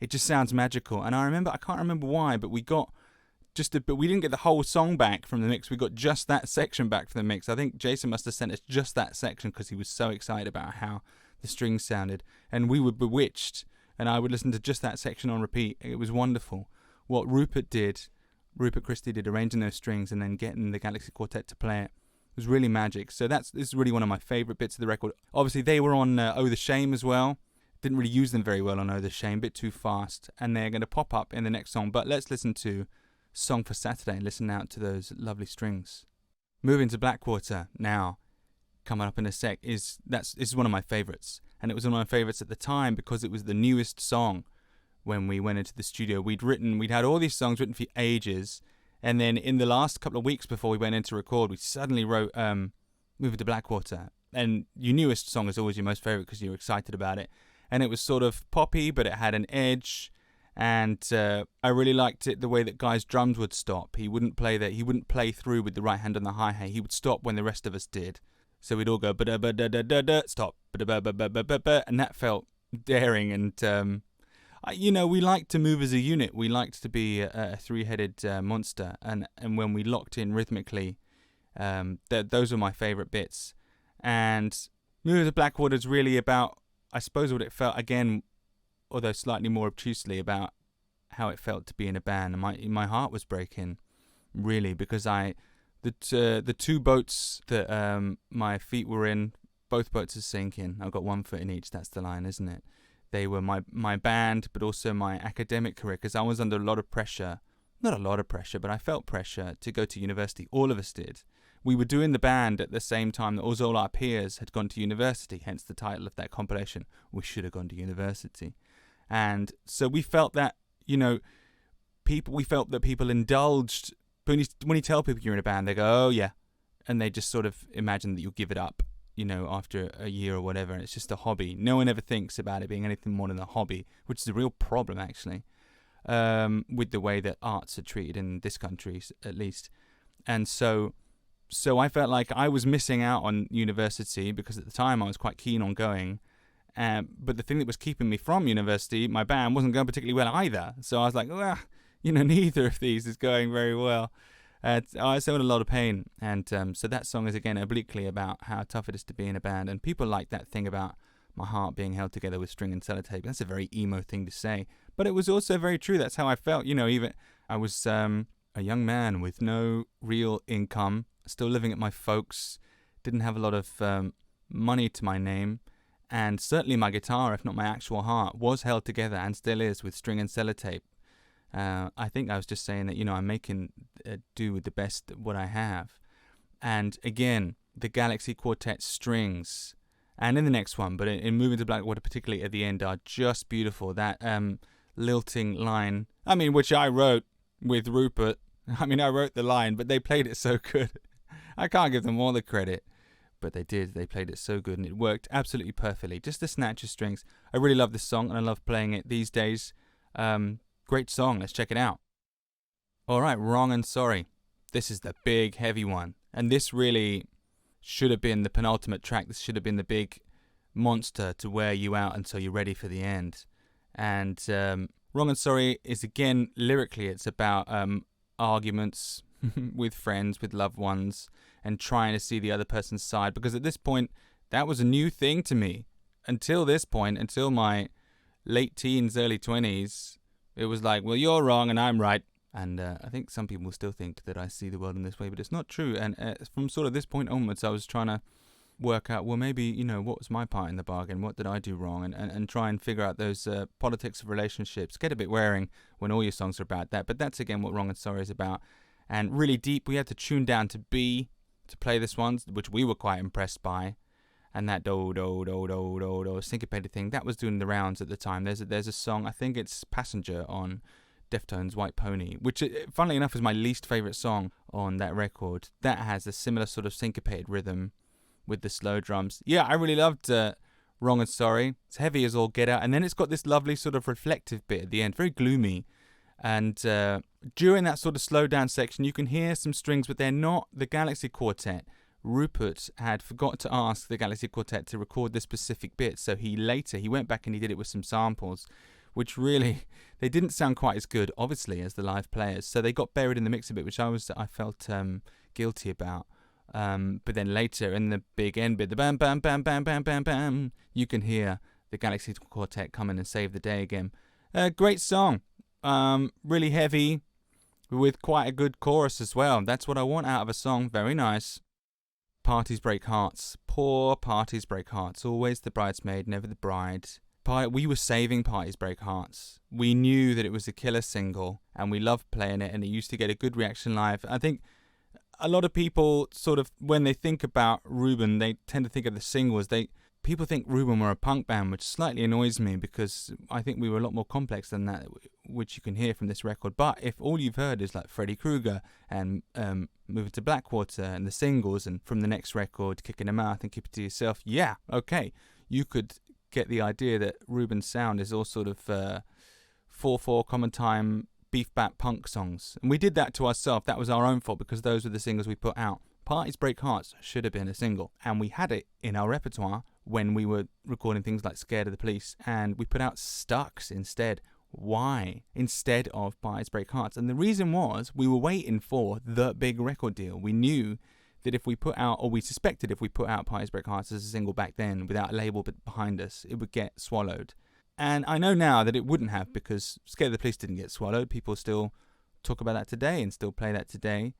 it just sounds magical. And I can't remember why, but we didn't get the whole song back from the mix. We got just that section back from the mix. I think Jason must have sent us just that section because he was so excited about how the strings sounded. And we were bewitched. And I would listen to just that section on repeat. It was wonderful. What Rupert Christie did, arranging those strings and then getting the Galaxy Quartet to play it, was really magic. So this is really one of my favourite bits of the record. Obviously, they were on Oh the Shame as well. Didn't really use them very well on Oh the Shame, a bit too fast. And they're going to pop up in the next song. But let's listen to Song for Saturday and listen out to those lovely strings. Moving to Blackwater now, coming up in a sec, is one of my favourites, and it was one of my favourites at the time because it was the newest song. When we went into the studio, we'd had all these songs written for ages, and then in the last couple of weeks before we went in to record, we suddenly wrote Moving to Blackwater, and your newest song is always your most favourite because you're excited about it, and it was sort of poppy, but it had an edge. And I really liked it the way that Guy's drums would stop. He wouldn't play through with the right hand on the hi-hat. He would stop when the rest of us did. So we'd all go ba-da-ba-da-da-da-da, stop, ba-da-ba-ba-ba-ba-ba, and that felt daring. And we liked to move as a unit. We liked to be a 3-headed monster. And when we locked in rhythmically, those were my favourite bits. And Moving to Blackwater is really about, I suppose, what it felt again, although slightly more obtusely, about how it felt to be in a band. And my heart was breaking, really, because the 2 boats that my feet were in, both boats are sinking. I've got 1 foot in each. That's the line, isn't it? They were my band, but also my academic career, because I was under a lot of pressure. Not a lot of pressure, but I felt pressure to go to university. All of us did. We were doing the band at the same time that all our peers had gone to university, hence the title of that compilation, We Should Have Gone to University. And so we felt that, people indulged. When you tell people you're in a band, they go, oh yeah, and they just sort of imagine that you'll give it up, after a year or whatever. And it's just a hobby. No one ever thinks about it being anything more than a hobby, which is a real problem, actually, with the way that arts are treated in this country, at least. And so I felt like I was missing out on university because at the time I was quite keen on going. But the thing that was keeping me from university, my band, wasn't going particularly well either. So I was like, neither of these is going very well. I was in a lot of pain. And so that song is, again, obliquely about how tough it is to be in a band. And people like that thing about my heart being held together with string and sellotape. That's a very emo thing to say. But it was also very true. That's how I felt. Even I was a young man with no real income, still living at my folks', didn't have a lot of money to my name. And certainly my guitar, if not my actual heart, was held together and still is with string and sellotape. I think I was just saying that, I'm making do with the best what I have. And again, the Galaxy Quartet strings, and in the next one, but in Moving to Blackwater, particularly at the end, are just beautiful. That lilting line, which I wrote with Rupert. I wrote the line, but they played it so good. I can't give them all the credit, but they did. They played it so good, and it worked absolutely perfectly. Just the snatch of strings. I really love this song, and I love playing it these days. Great song. Let's check it out. All right, Wrong and Sorry. This is the big, heavy one, and this really should have been the penultimate track. This should have been the big monster to wear you out until you're ready for the end. And Wrong and Sorry is, again, lyrically, it's about arguments with friends, with loved ones, and trying to see the other person's side. Because at this point, that was a new thing to me. Until this point, until my late teens, early 20s, it was like, well, you're wrong and I'm right. And I think some people still think that I see the world in this way, but it's not true. And from sort of this point onwards, I was trying to work out, well, maybe, what was my part in the bargain? What did I do wrong? And try and figure out those politics of relationships. Get a bit wearing when all your songs are about that. But that's, again, what Wrong and Sorry is about. And really deep, we had to tune down to B to play this one, which we were quite impressed by. And that do syncopated thing, that was doing the rounds at the time. There's a song, I think it's Passenger on Deftones' White Pony, which, funnily enough, is my least favourite song on that record. That has a similar sort of syncopated rhythm with the slow drums. Yeah, I really loved Wrong and Sorry. It's heavy as all get out. And then it's got this lovely sort of reflective bit at the end, very gloomy. And during that sort of slow down section, you can hear some strings, but they're not the Galaxy Quartet. Rupert had forgot to ask the Galaxy Quartet to record this specific bit, so he went back and he did it with some samples, which really, they didn't sound quite as good, obviously, as the live players. So they got buried in the mix a bit, which I felt guilty about. But then later, in the big end bit, the bam, bam, bam, bam, bam, bam, bam, you can hear the Galaxy Quartet come in and save the day again. Great song. Really heavy, with quite a good chorus as well. That's what I want out of a song. Very nice. Parties break hearts. Poor parties break hearts. Always the bridesmaid, never the bride. We were saving Parties Break Hearts. We knew that it was a killer single, and we loved playing it, and it used to get a good reaction live. I think a lot of people sort of, when they think about Reuben, they tend to think of the singles. People think Reuben were a punk band, which slightly annoys me because I think we were a lot more complex than that, which you can hear from this record. But if all you've heard is like Freddy Krueger and Moving to Blackwater and the singles, and from the next record, Kick in the Mouth and Keep It to Yourself, yeah, okay, you could get the idea that Reuben's sound is all sort of 4/4 common time beef bat punk songs. And we did that to ourselves. That was our own fault because those were the singles we put out. Parties Break Hearts should have been a single, and we had it in our repertoire when we were recording things like Scared of the Police, and we put out Stucks instead. Why? Instead of Parties Break Hearts. And the reason was we were waiting for the big record deal. We knew that if we put out, or we suspected if we put out Parties Break Hearts as a single back then without a label behind us, it would get swallowed. And I know now that it wouldn't have, because Scared of the Police didn't get swallowed. People still talk about that today and still play that today.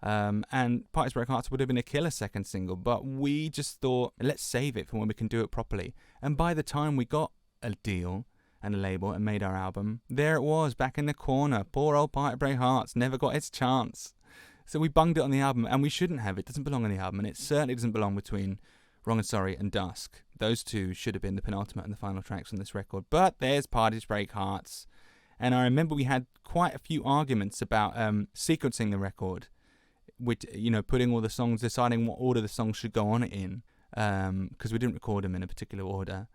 And Parties Break Hearts would have been a killer second single, but we just thought, let's save it for when we can do it properly. And by the time we got a deal and a label and made our album, there it was, back in the corner. Poor old Parties Break Hearts never got its chance. So we bunged it on the album, and we shouldn't have. It doesn't belong on the album, and it certainly doesn't belong between Wrong and Sorry and Dusk. Those two should have been the penultimate and the final tracks on this record. But there's Parties Break Hearts. And I remember we had quite a few arguments about sequencing the record, with, putting all the songs, deciding what order the songs should go on in, because we didn't record them in a particular order.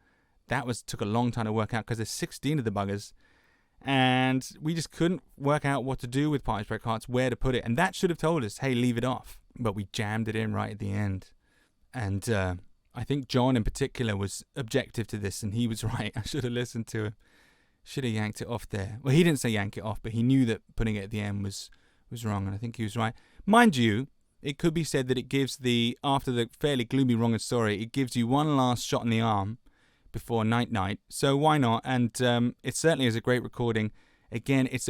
That took a long time to work out because there's 16 of the buggers. And we just couldn't work out what to do with Parties Break Hearts, where to put it. And that should have told us, hey, leave it off. But we jammed it in right at the end. And I think John in particular was objective to this, and he was right. I should have listened to him. Should have yanked it off there. Well, he didn't say yank it off, but he knew that putting it at the end was wrong, and I think he was right. Mind you, it could be said that it gives after the fairly gloomy Wrong and Sorry, it gives you one last shot in the arm before Night Night. So why not? And it certainly is a great recording. Again, it's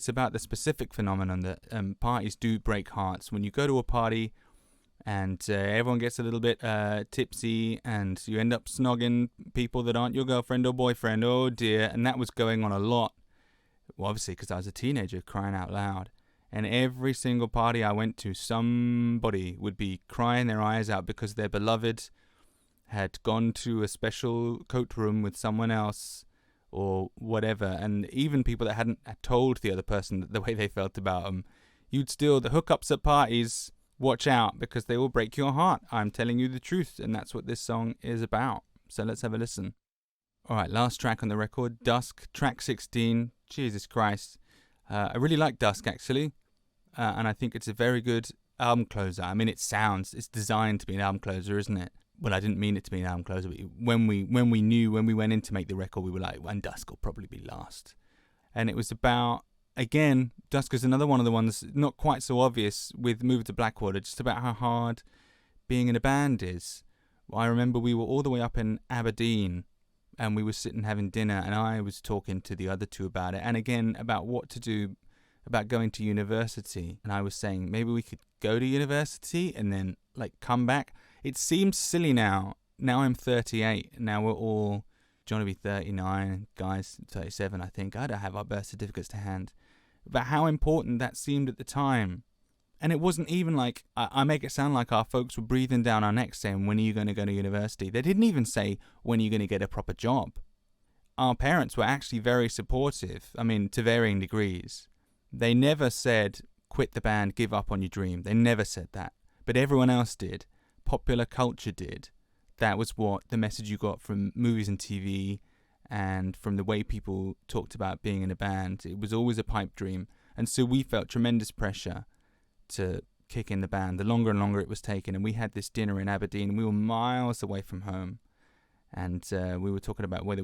about the specific phenomenon that parties do break hearts. When you go to a party and everyone gets a little bit tipsy, and you end up snogging people that aren't your girlfriend or boyfriend. Oh dear. And that was going on a lot. Well, obviously, because I was a teenager, crying out loud. And every single party I went to, somebody would be crying their eyes out because their beloved had gone to a special coat room with someone else or whatever. And even people that hadn't told the other person the way they felt about them, you'd still, the hookups at parties, watch out, because they will break your heart. I'm telling you the truth, and that's what this song is about. So let's have a listen. Alright, last track on the record, Dusk, track 16. Jesus Christ. I really like Dusk, actually. And I think it's a very good album closer. I mean, it's designed to be an album closer, isn't it? Well, I didn't mean it to be an album closer, but when we went in to make the record, we were like, and Dusk will probably be last. And it was about, again, Dusk is another one of the ones not quite so obvious with Move to Blackwater, just about how hard being in a band is. I remember we were all the way up in Aberdeen, and we were sitting having dinner, and I was talking to the other two about it, and again, about what to do about going to university. And I was saying, maybe we could go to university and then, like, come back. It seems silly now. Now I'm 38. Now we're all, do you want to be 39? Guys, 37, I think. I don't have our birth certificates to hand. But how important that seemed at the time. And it wasn't even like, I make it sound like our folks were breathing down our necks saying, when are you going to go to university? They didn't even say, when are you going to get a proper job? Our parents were actually very supportive. I mean, to varying degrees. They never said, quit the band, give up on your dream. They never said that. But everyone else did. Popular culture did. That was what the message you got from movies and TV and from the way people talked about being in a band. It was always a pipe dream. And so we felt tremendous pressure to kick in the band. The longer and longer it was taken. And we had this dinner in Aberdeen. We were miles away from home. And we were talking about what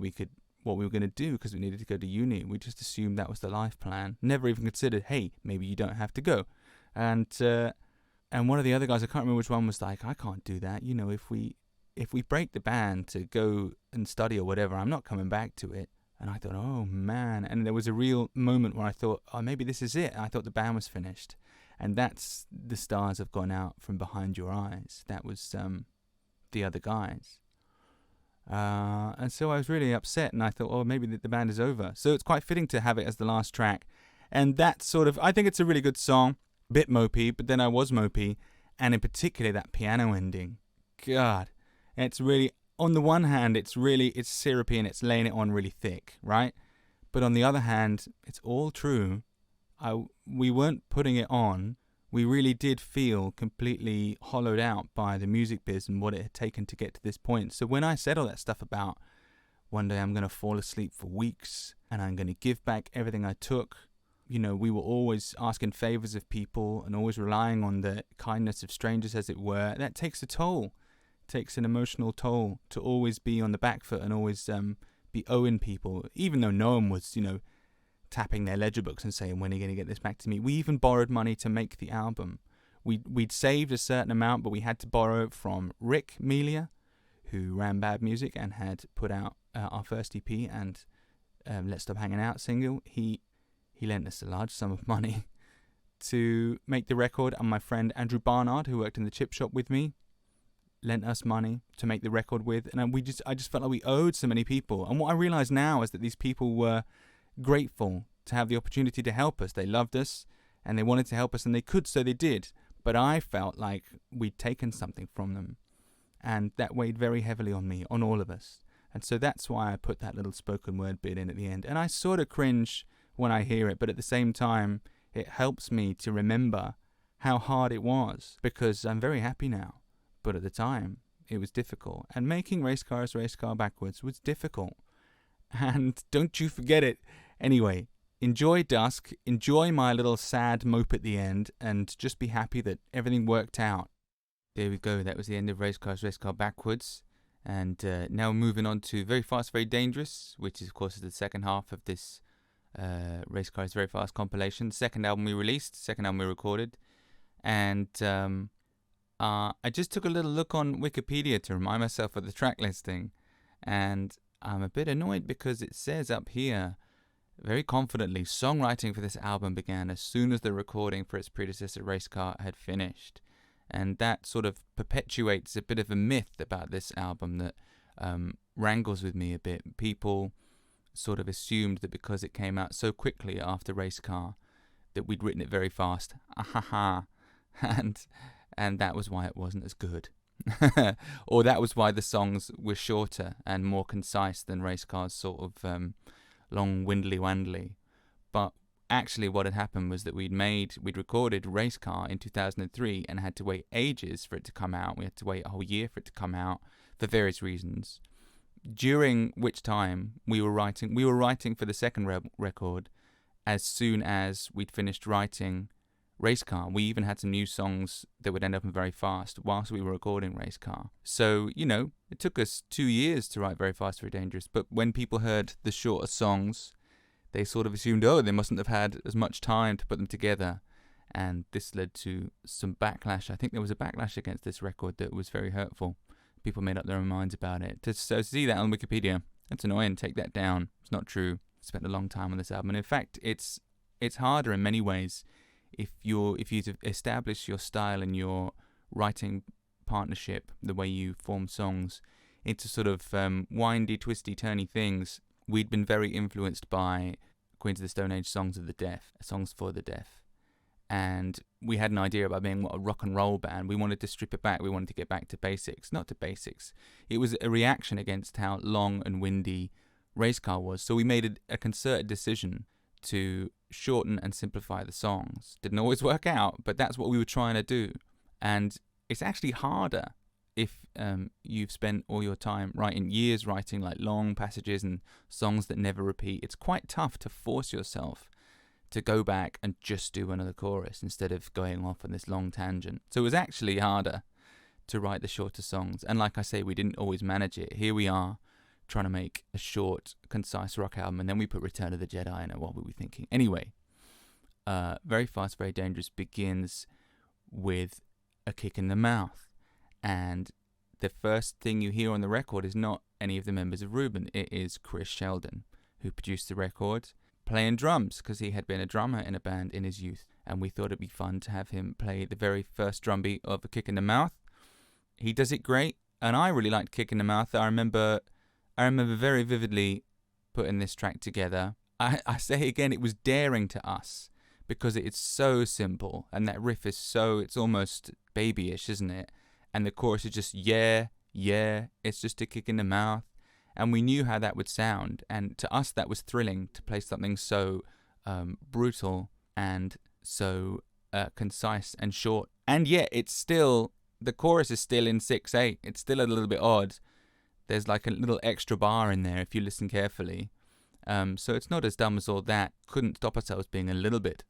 we were going to do because we needed to go to uni. We just assumed that was the life plan. Never even considered, hey, maybe you don't have to go. And one of the other guys, I can't remember which one, was like, I can't do that. You know, if we break the band to go and study or whatever, I'm not coming back to it. And I thought, oh man. And there was a real moment where I thought, oh, maybe this is it. And I thought the band was finished. And that's The Stars Have Gone Out from Behind Your Eyes. That was the other guys. And so I was really upset, and I thought, oh, maybe the band is over. So it's quite fitting to have it as the last track. And that sort of, I think it's a really good song. A bit mopey, but then I was mopey. And in particular, that piano ending. God. It's really, on the one hand, it's syrupy and it's laying it on really thick, right? But on the other hand, it's all true. We weren't putting it on. We really did feel completely hollowed out by the music biz and what it had taken to get to this point. So when I said all that stuff about one day I'm going to fall asleep for weeks and I'm going to give back everything I took, you know, we were always asking favors of people and always relying on the kindness of strangers, as it were. That takes a toll. It takes an emotional toll to always be on the back foot and always be owing people, even though no one was, you know, tapping their ledger books and saying, when are you going to get this back to me? We even borrowed money to make the album. We'd saved a certain amount, but we had to borrow it from Rick Melia, who ran Bad Music and had put out our first EP and Let's Stop Hanging Out single. He lent us a large sum of money to make the record, and my friend Andrew Barnard, who worked in the chip shop with me, lent us money to make the record with. And I just felt like we owed so many people. And what I realize now is that these people were grateful to have the opportunity to help us. They loved us and they wanted to help us, and they could, so they did. But I felt like we'd taken something from them, and that weighed very heavily on me, on all of us. And so that's why I put that little spoken word bit in at the end. And I sort of cringe when I hear it, but at the same time it helps me to remember how hard it was, because I'm very happy now, but at the time it was difficult. And making Racecar backwards was difficult, and don't you forget it. Anyway, enjoy Dusk, enjoy my little sad mope at the end, and just be happy that everything worked out. There we go, that was the end of Racecar backwards. And now moving on to Very Fast, Very Dangerous, which is, of course, the second half of this Racecar is Very Fast compilation. Second album we released, second album we recorded. And I just took a little look on Wikipedia to remind myself of the track listing. And I'm a bit annoyed because it says up here, very confidently, songwriting for this album began as soon as the recording for its predecessor Racecar had finished. And that sort of perpetuates a bit of a myth about this album that wrangles with me a bit. People sort of assumed that because it came out so quickly after Racecar that we'd written it very fast. And that was why it wasn't as good. Or that was why the songs were shorter and more concise than Racecar's sort of long windly-wandly. But actually what had happened was that we'd recorded Racecar in 2003 and had to wait ages for it to come out. We had to wait a whole year for it to come out for various reasons. During which time we were writing for the second record as soon as we'd finished writing Racecar. We even had some new songs that would end up in Very Fast whilst we were recording Racecar. So, it took us 2 years to write Very Fast, Very Dangerous. But when people heard the shorter songs, they sort of assumed, they mustn't have had as much time to put them together. And this led to some backlash. I think there was a backlash against this record that was very hurtful. People made up their own minds about it. To see that on Wikipedia, that's annoying. Take that down. It's not true. I spent a long time on this album. And in fact, it's harder in many ways if you establish your style and your writing partnership, the way you form songs, into sort of windy, twisty, turny things. We'd been very influenced by Queens of the Stone Age songs for the deaf. And we had an idea about being a rock and roll band. We wanted to strip it back. We wanted to get back to basics. Not to basics. It was a reaction against how long and windy Racecar was. So we made a concerted decision to shorten and simplify the songs. Didn't always work out, but that's what we were trying to do. And it's actually harder if you've spent all your time years writing like long passages and songs that never repeat. It's quite tough to force yourself to go back and just do another chorus instead of going off on this long tangent. So it was actually harder to write the shorter songs. And like I say, we didn't always manage it. Here we are trying to make a short, concise rock album, and then we put Return of the Jedi in it. What were we thinking? Anyway, Very Fast, Very Dangerous begins with a kick in the mouth. And the first thing you hear on the record is not any of the members of Reuben. It is Chris Sheldon, who produced the record, playing drums, because he had been a drummer in a band in his youth. And we thought it'd be fun to have him play the very first drum beat of A Kick in the Mouth. He does it great, and I really liked Kick in the Mouth. I remember very vividly putting this track together. I say again, it was daring to us, because it's so simple, and that riff is it's almost babyish, isn't it? And the chorus is just, yeah, it's just a kick in the mouth. And we knew how that would sound. And to us, that was thrilling to play something so brutal and so concise and short. And yet, the chorus is still in 6/8. It's still a little bit odd. There's like a little extra bar in there if you listen carefully. So it's not as dumb as all that. Couldn't stop ourselves being a little bit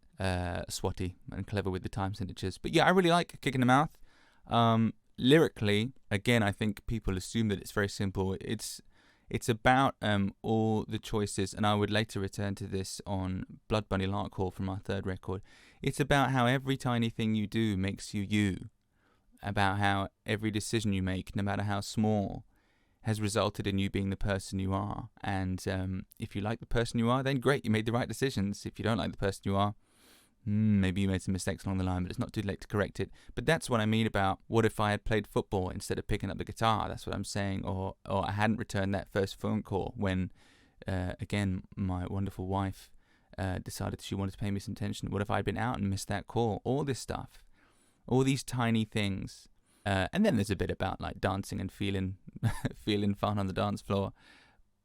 swatty and clever with the time signatures. But yeah, I really like Kick in the Mouth. Lyrically, again, I think people assume that it's very simple. It's about all the choices, and I would later return to this on Blood Bunny Larkhall from our third record. It's about how every tiny thing you do makes you. About how every decision you make, no matter how small, has resulted in you being the person you are. And if you like the person you are, then great, you made the right decisions. If you don't like the person you are, maybe you made some mistakes along the line, but it's not too late to correct it. But that's what I mean about what if I had played football instead of picking up the guitar. That's what I'm saying. Or I hadn't returned that first phone call when, again, my wonderful wife decided she wanted to pay me some attention. What if I'd been out and missed that call? All this stuff. All these tiny things. And then there's a bit about like dancing and feeling fun on the dance floor.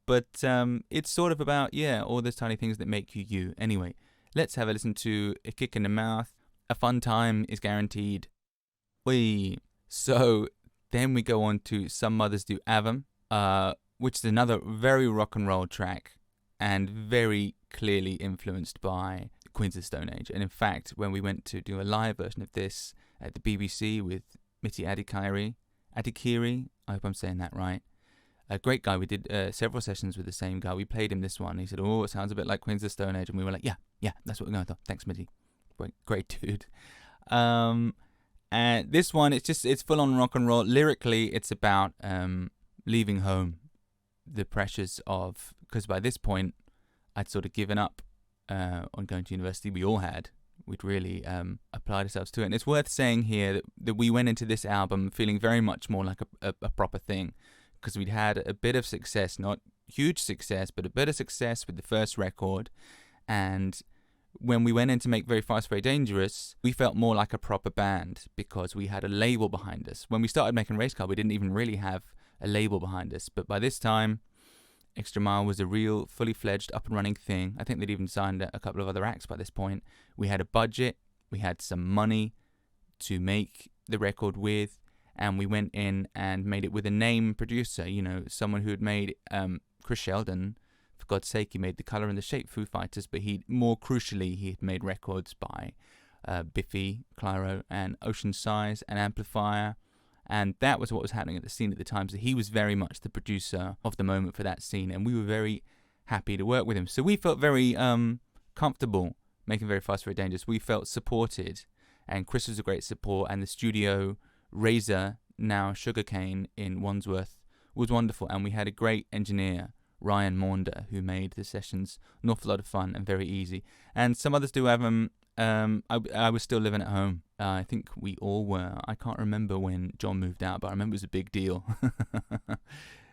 But it's sort of about, all those tiny things that make you you. Anyway, let's have a listen to A Kick in the Mouth. A fun time is guaranteed. Whee! So then we go on to Some Mothers Do Avum, which is another very rock and roll track and very clearly influenced by Queens of the Stone Age. And in fact, when we went to do a live version of this at the BBC with Mitty Adikiri, I hope I'm saying that right. A great guy. We did several sessions with the same guy. We played him this one. He said, it sounds a bit like Queens of the Stone Age. And we were like, yeah, that's what we're going to do. Thanks, Mitty. Great dude. And this one, it's full on rock and roll. Lyrically, it's about leaving home, the pressures of, because by this point, I'd sort of given up on going to university. We all had. we'd really applied ourselves to it. And it's worth saying here that we went into this album feeling very much more like a proper thing, because we'd had a bit of success, not huge success, but a bit of success with the first record. And when we went in to make Very Fast, Very Dangerous, we felt more like a proper band because we had a label behind us. When we started making Racecar, we didn't even really have a label behind us. But by this time, Extra Mile was a real, fully fledged, up and running thing. I think they'd even signed a couple of other acts by this point. We had a budget, we had some money to make the record with, and we went in and made it with a name producer, someone who had made Chris Sheldon. For God's sake, he made The Colour and the Shape, Foo Fighters, but he had made records by Biffy Clyro and Ocean Size and Amplifier, and that was what was happening at the scene at the time. So he was very much the producer of the moment for that scene, and we were very happy to work with him. So we felt very comfortable making Very Fast, Very Dangerous. We felt supported, and Chris was a great support, and the studio, Razor, now Sugarcane in Wandsworth, was wonderful, and we had a great engineer, Ryan Maunder, who made the sessions an awful lot of fun and very easy. And some others do have them. I was still living at home. I think we all were. I can't remember when John moved out, but I remember it was a big deal.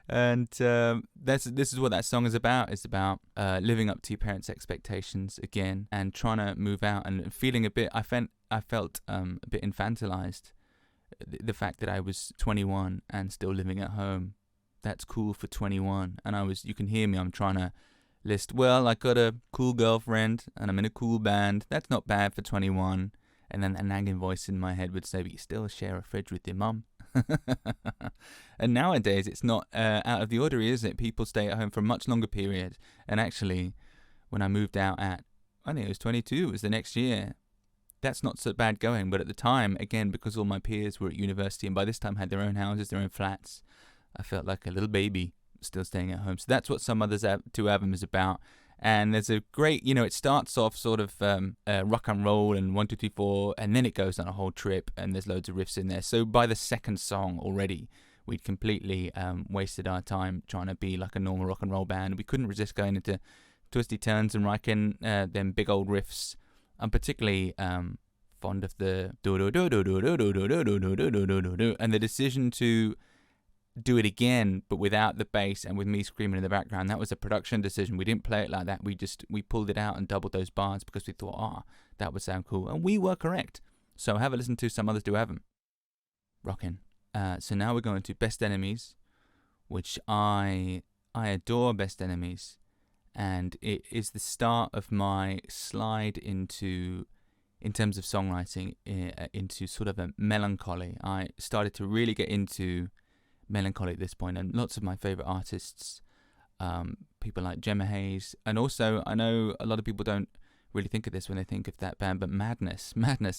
And this is what that song is about. It's about living up to your parents' expectations again and trying to move out and feeling a bit. I felt a bit infantilized. The fact that I was 21 and still living at home. That's cool for 21. And you can hear me, I'm trying to list, well, I got a cool girlfriend and I'm in a cool band. That's not bad for 21. And then a nagging voice in my head would say, but you still share a fridge with your mum. And nowadays, it's not out of the ordinary, is it? People stay at home for a much longer period. And actually, when I moved out I think it was 22, it was the next year. That's not so bad going. But at the time, again, because all my peers were at university and by this time had their own houses, their own flats, I felt like a little baby still staying at home. So that's what Some Others Two Album is about. And there's a great, it starts off sort of rock and roll and 1, 2, 3, 4, and then it goes on a whole trip and there's loads of riffs in there. So by the second song already, we'd completely wasted our time trying to be like a normal rock and roll band. We couldn't resist going into twisty turns and writing them big old riffs. I'm particularly fond of the do-do-do-do-do-do-do-do-do-do-do-do-do, and the decision to do it again but without the bass and with me screaming in the background. That was a production decision. We didn't play it like that. We pulled it out and doubled those bars because we thought, that would sound cool, and we were correct. So have a listen to Some Others Do Have 'Em. Rockin'. So now we're going to Best Enemies, which I adore Best Enemies, and it is the start of my slide into, in terms of songwriting, into sort of a melancholy. I started to really get into melancholy at this point, and lots of my favorite artists, people like Gemma Hayes, and also I know a lot of people don't really think of this when they think of that band, but Madness,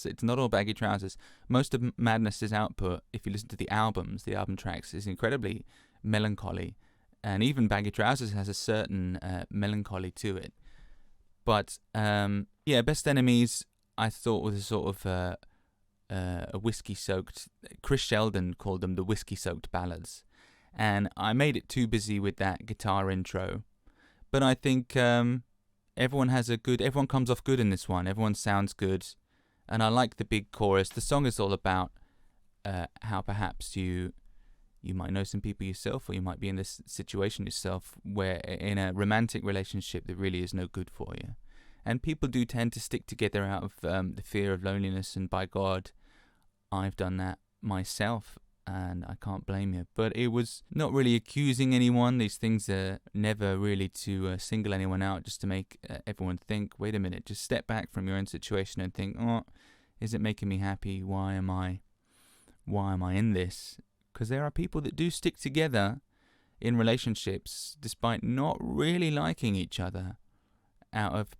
it's not all Baggy Trousers. Most of Madness's output, if you listen to the album tracks, is incredibly melancholy, and even Baggy Trousers has a certain melancholy to it. But Best Enemies I thought was a sort of a whiskey-soaked, Chris Sheldon called them the whiskey-soaked ballads, and I made it too busy with that guitar intro. But I think everyone comes off good in this one. Everyone sounds good, and I like the big chorus. The song is all about how perhaps you might know some people yourself, or you might be in this situation yourself where in a romantic relationship that really is no good for you. And people do tend to stick together out of the fear of loneliness, and by God, I've done that myself, and I can't blame you. But it was not really accusing anyone. These things are never really to single anyone out, just to make everyone think, wait a minute, just step back from your own situation and think, is it making me happy? Why am I in this? Because there are people that do stick together in relationships despite not really liking each other,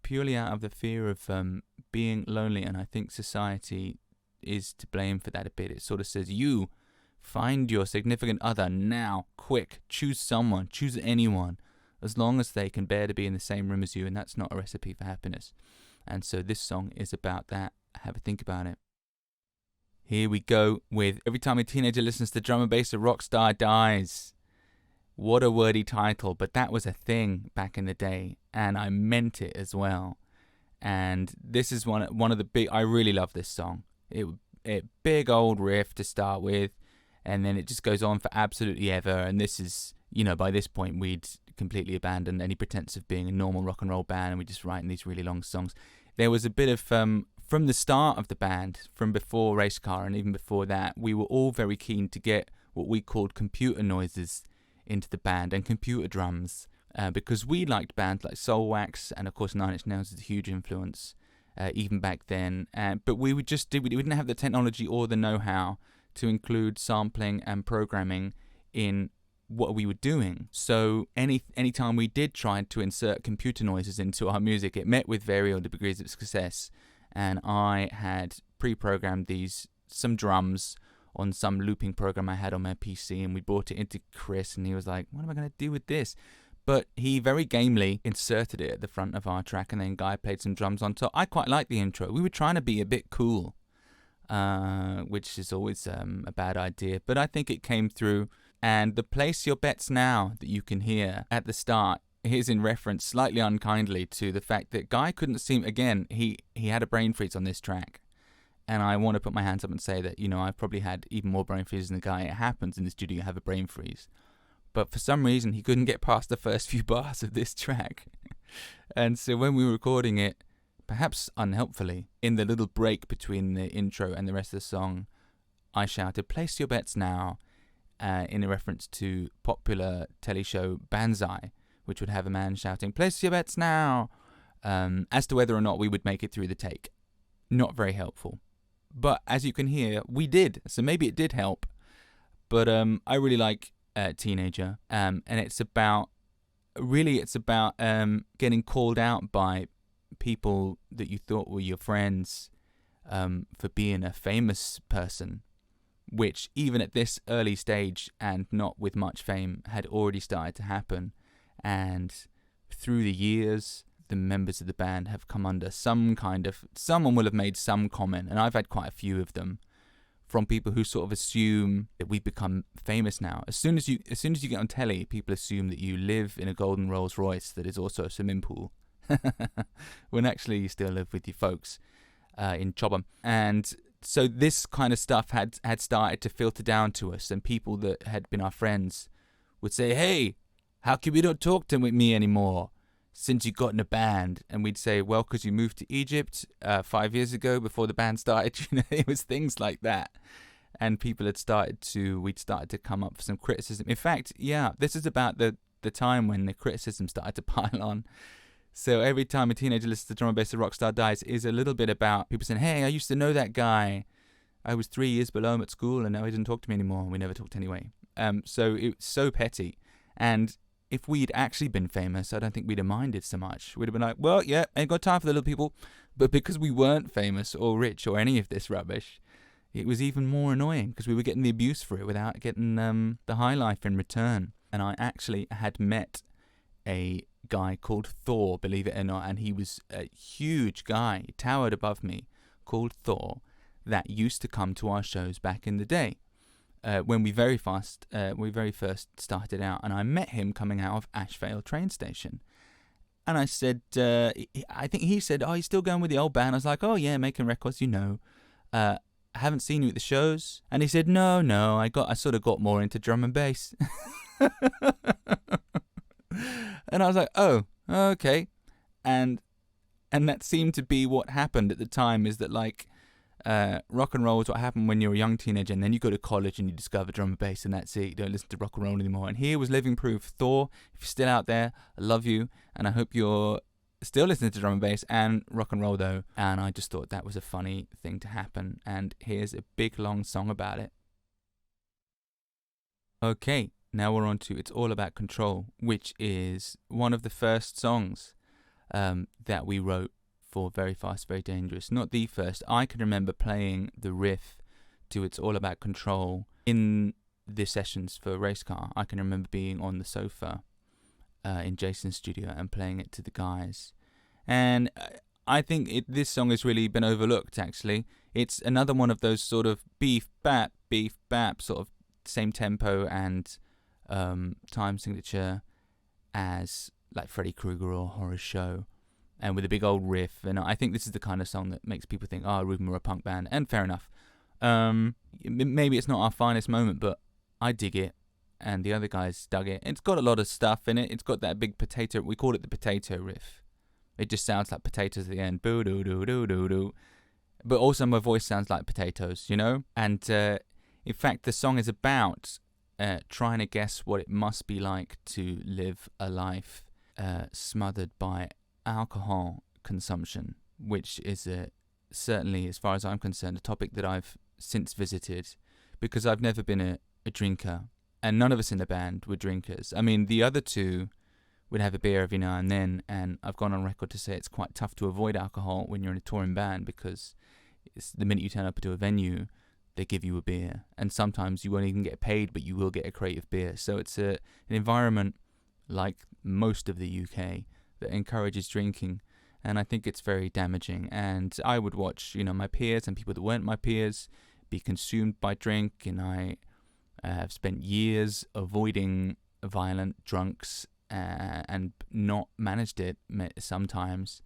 purely out of the fear of being lonely. And I think society is to blame for that a bit. It sort of says, you find your significant other now, quick, choose someone, choose anyone, as long as they can bear to be in the same room as you, and that's not a recipe for happiness. And so this song is about that. Have a think about it. Here we go with Every Time a Teenager Listens to Drum and Bass, a Rock Star Dies. What a wordy title, but that was a thing back in the day, and I meant it as well. And this is one of the big. I really love this song. It big old riff to start with, and then it just goes on for absolutely ever. And this is, by this point we'd completely abandoned any pretense of being a normal rock and roll band, and we're just writing these really long songs. There was a bit of from the start of the band, from before Racecar and even before that, we were all very keen to get what we called computer noises into the band and computer drums, because we liked bands like Soulwax, and of course Nine Inch Nails is a huge influence even back then. But we didn't have the technology or the know-how to include sampling and programming in what we were doing. So any time we did try to insert computer noises into our music, it met with varying degrees of success. And I had pre-programmed some drums on some looping program I had on my PC, and we brought it into Chris, and he was like, what am I going to do with this? But he very gamely inserted it at the front of our track, and then Guy played some drums on top. I quite liked the intro. We were trying to be a bit cool, which is always a bad idea, but I think it came through. And the Place Your Bets Now that you can hear at the start is in reference, slightly unkindly, to the fact that Guy couldn't seem, again, he had a brain freeze on this track. And I want to put my hands up and say that, I've probably had even more brain freezes than the Guy. It happens in the studio, you have a brain freeze. But for some reason, he couldn't get past the first few bars of this track. And so when we were recording it, perhaps unhelpfully, in the little break between the intro and the rest of the song, I shouted, Place Your Bets Now, in a reference to popular telly show Banzai, which would have a man shouting, Place your bets now, as to whether or not we would make it through the take. Not very helpful. But as you can hear, we did, so maybe it did help. But I really like Teenager, and it's about getting called out by people that you thought were your friends for being a famous person, which even at this early stage and not with much fame had already started to happen. And through the years, the members of the band have come under someone will have made some comment, and I've had quite a few of them, from people who sort of assume that we become famous now. As soon as you get on telly, people assume that you live in a golden Rolls Royce that is also a swimming pool, when actually you still live with your folks in Chobham. And so this kind of stuff had started to filter down to us, and people that had been our friends would say, hey, how come you don't talk to me anymore since you got in a band? And we'd say, well, because you moved to Egypt 5 years ago before the band started. It was things like that. And people we'd started to come up for some criticism. In fact, this is about the time when the criticism started to pile on. So every time a teenager listens to Drum and Bass, The Rockstar Dies is a little bit about people saying, hey, I used to know that guy. I was 3 years below him at school, and now he doesn't talk to me anymore. We never talked anyway. So it's so petty. And if we'd actually been famous, I don't think we'd have minded so much. We'd have been like, well, yeah, ain't got time for the little people. But because we weren't famous or rich or any of this rubbish, it was even more annoying because we were getting the abuse for it without getting the high life in return. And I actually had met a guy called Thor, believe it or not, and he was a huge guy, he towered above me, called Thor, that used to come to our shows back in the day. When we very first started out, and I met him coming out of Ashvale train station. And I said, I think he said, oh, you're still going with the old band? I was like, oh yeah, making records, I haven't seen you at the shows. And he said, no, I sort of got more into drum and bass. And I was like, oh, okay. And that seemed to be what happened at the time, is that like, rock and roll is what happened when you're a young teenager, and then you go to college and you discover drum and bass, and that's it. You don't listen to rock and roll anymore. And here was living proof. Thor, if you're still out there, I love you, and I hope you're still listening to drum and bass and rock and roll though. And I just thought that was a funny thing to happen, and here's a big long song about it. Okay, now we're on to It's All About Control, which is one of the first songs that we wrote for Very Fast, Very Dangerous. Not the first. I can remember playing the riff to It's All About Control in the sessions for Racecar. I can remember being on the sofa in Jason's studio and playing it to the guys. And I think this song has really been overlooked, actually. It's another one of those sort of beef, bap, sort of same tempo and time signature as like Freddy Krueger or Horror Show. and with a big old riff. And I think this is the kind of song that makes people think, oh, Reuben were a punk band, and fair enough. Maybe it's not our finest moment, but I dig it, and the other guys dug it. It's got a lot of stuff in it. It's got that big potato, we call it the potato riff. It just sounds like potatoes at the end, boo doo doo doo doo doo. But also my voice sounds like potatoes, you know? And in fact, the song is about trying to guess what it must be like to live a life smothered by alcohol consumption, which is certainly, as far as I'm concerned, a topic that I've since visited, because I've never been a drinker, and none of us in the band were drinkers. I mean, the other two would have a beer every now and then, and I've gone on record to say it's quite tough to avoid alcohol when you're in a touring band, because it's the minute you turn up to a venue, they give you a beer, and sometimes you won't even get paid, but you will get a crate of beer. So it's an environment, like most of the UK, that encourages drinking, and I think it's very damaging. And I would watch, my peers and people that weren't my peers be consumed by drink, and I have spent years avoiding violent drunks and not managed it sometimes.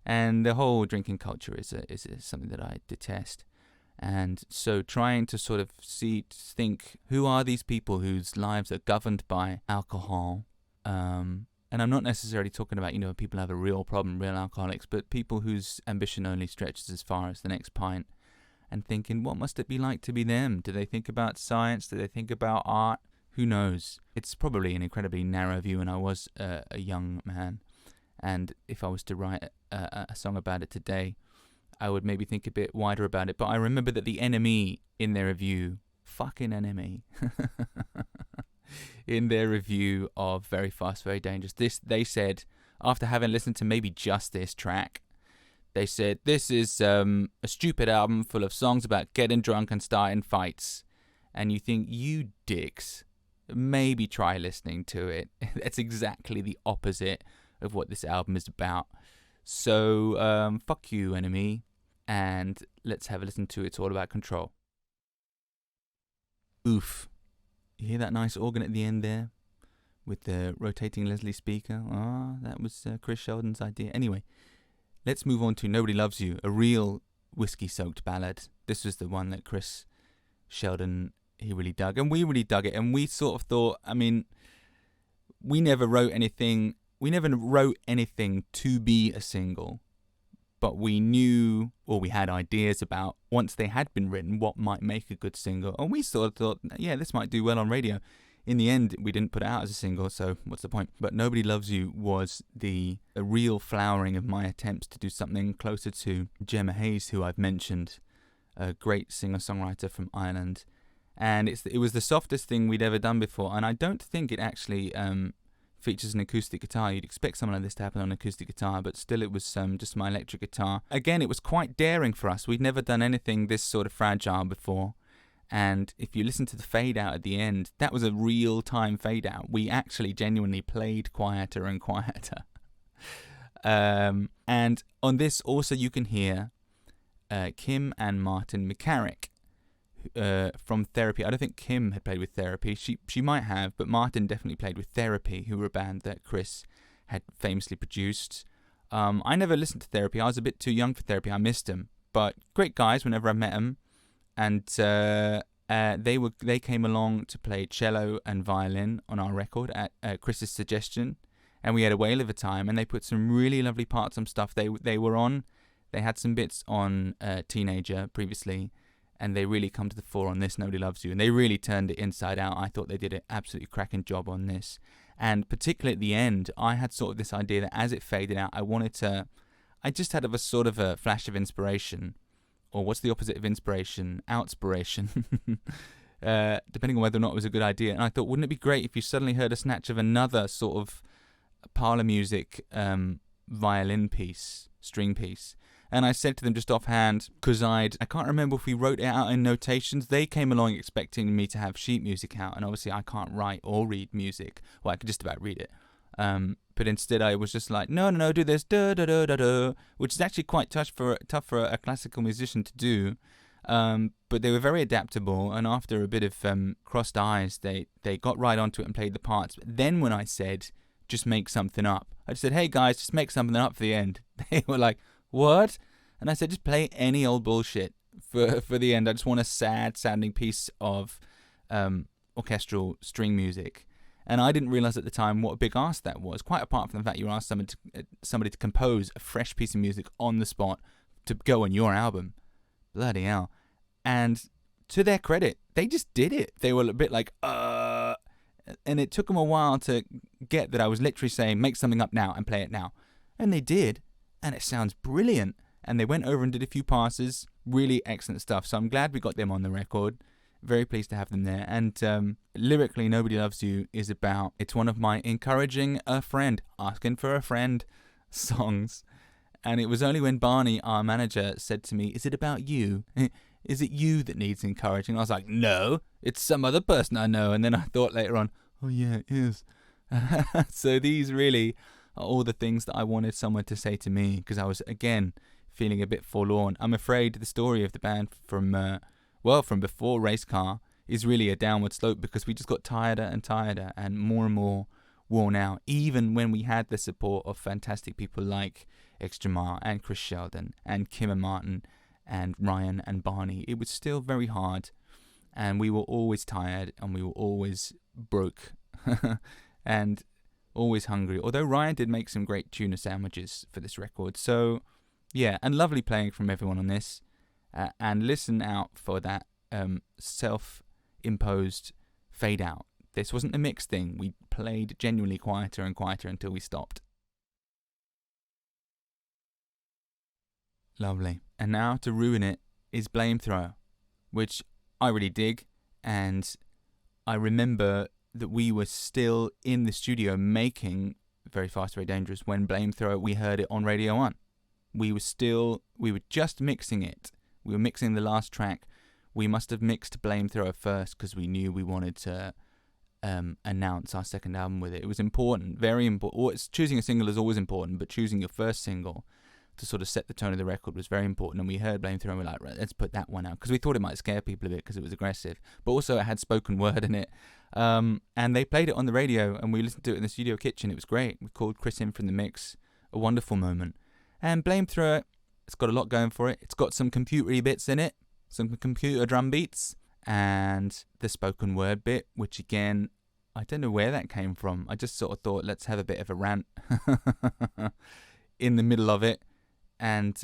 And the whole drinking culture is something that I detest. And so trying to sort of think, who are these people whose lives are governed by alcohol? And I'm not necessarily talking about, people who have a real problem, real alcoholics, but people whose ambition only stretches as far as the next pint, and thinking, what must it be like to be them? Do they think about science? Do they think about art? Who knows? It's probably an incredibly narrow view, and I was a young man. And if I was to write a song about it today, I would maybe think a bit wider about it. But I remember that the NME, in their review, fucking NME, in their review of Very Fast, Very Dangerous, they said, after having listened to maybe just this track, they said, this is a stupid album full of songs about getting drunk and starting fights. And you think, you dicks, maybe try listening to it. That's exactly the opposite of what this album is about. So, fuck you, enemy, and let's have a listen to It's All About Control. Oof. You hear that nice organ at the end there? With the rotating Leslie speaker? That was Chris Sheldon's idea. Anyway, let's move on to Nobody Loves You, a real whiskey-soaked ballad. This was the one that Chris Sheldon, he really dug, and we really dug it, and we sort of thought, we never wrote anything to be a single, but we knew, or we had ideas about, once they had been written, what might make a good single, and we sort of thought, yeah, this might do well on radio. In the end, we didn't put it out as a single, so what's the point? But Nobody Loves You was a real flowering of my attempts to do something closer to Gemma Hayes, who I've mentioned, a great singer-songwriter from Ireland. And it was the softest thing we'd ever done before, and I don't think it actually features an acoustic guitar. You'd expect something like this to happen on an acoustic guitar, but still it was just my electric guitar. Again, it was quite daring for us. We'd never done anything this sort of fragile before. And if you listen to the fade out at the end, that was a real time fade out. We actually genuinely played quieter and quieter. And on this also you can hear Kim and Martin McCarrick from Therapy. I don't think Kim had played with Therapy. She might have, but Martin definitely played with Therapy, who were a band that Chris had famously produced. I never listened to Therapy. I was a bit too young for Therapy. I missed them. But great guys whenever I met them. And they came along to play cello and violin on our record at Chris's suggestion, and we had a whale of a time. And they put some really lovely parts on stuff they were on. They had some bits on Teenager previously, and they really come to the fore on this Nobody Loves You, and they really turned it inside out. I thought they did an absolutely cracking job on this, and particularly at the end, I had sort of this idea that as it faded out, I just had a sort of a flash of inspiration. Or what's the opposite of inspiration? Outspiration. Depending on whether or not it was a good idea. And I thought, wouldn't it be great if you suddenly heard a snatch of another sort of parlour music violin piece, string piece. And I said to them just offhand, because I can't remember if we wrote it out in notations. They came along expecting me to have sheet music out. And obviously I can't write or read music. Well, I could just about read it. But instead I was just like, no, do this, da-da-da-da-da, which is actually quite tough for a classical musician to do. But they were very adaptable, and after a bit of crossed eyes, they got right onto it and played the parts. But then when I said, just make something up, I just said, hey guys, just make something up for the end. They were like, what? And I said, just play any old bullshit for the end. I just want a sad sounding piece of orchestral string music. And I didn't realize at the time what a big ask that was, quite apart from the fact you asked somebody to compose a fresh piece of music on the spot to go on your album. Bloody hell. And to their credit, they just did it. They were a bit like, and it took them a while to get that I was literally saying, make something up now and play it now. And they did, and it sounds brilliant. And they went over and did a few passes, really excellent stuff. So I'm glad we got them on the record. Very pleased to have them there. And lyrically, Nobody Loves You is about, it's one of my encouraging a friend, asking for a friend songs. And it was only when Barney, our manager, said to me, is it about you? Is it you that needs encouraging? I was like, no, it's some other person I know. And then I thought later on, oh yeah, it is. So these really are all the things that I wanted someone to say to me, because I was, again, feeling a bit forlorn. I'm afraid the story of the band from before Racecar is really a downward slope, because we just got tireder and more worn out. Even when we had the support of fantastic people like Extra Mile and Chris Sheldon and Kim and Martin and Ryan and Barney, it was still very hard, and we were always tired and we were always broke and always hungry. Although Ryan did make some great tuna sandwiches for this record. So yeah, and lovely playing from everyone on this. And listen out for that self-imposed fade out. This wasn't a mix thing. We played genuinely quieter and quieter until we stopped. Lovely. And now to ruin it is Blame Thrower, which I really dig. And I remember that we were still in the studio making Very Fast, Very Dangerous when Blame Thrower, we heard it on Radio 1. We were just mixing it. We were mixing the last track. We must have mixed Blame Thrower first because we knew we wanted to announce our second album with it. It was important, very important. Choosing a single is always important, but choosing your first single to sort of set the tone of the record was very important. And we heard Blame Thrower and we were like, right, let's put that one out, because we thought it might scare people a bit because it was aggressive, but also it had spoken word in it. And they played it on the radio and we listened to it in the studio kitchen. It was great. We called Chris in from the mix. A wonderful moment. And Blame Thrower, it's got a lot going for it. It's got some computery bits in it, some computer drum beats, and the spoken word bit, which again, I don't know where that came from. I just sort of thought, let's have a bit of a rant in the middle of it. And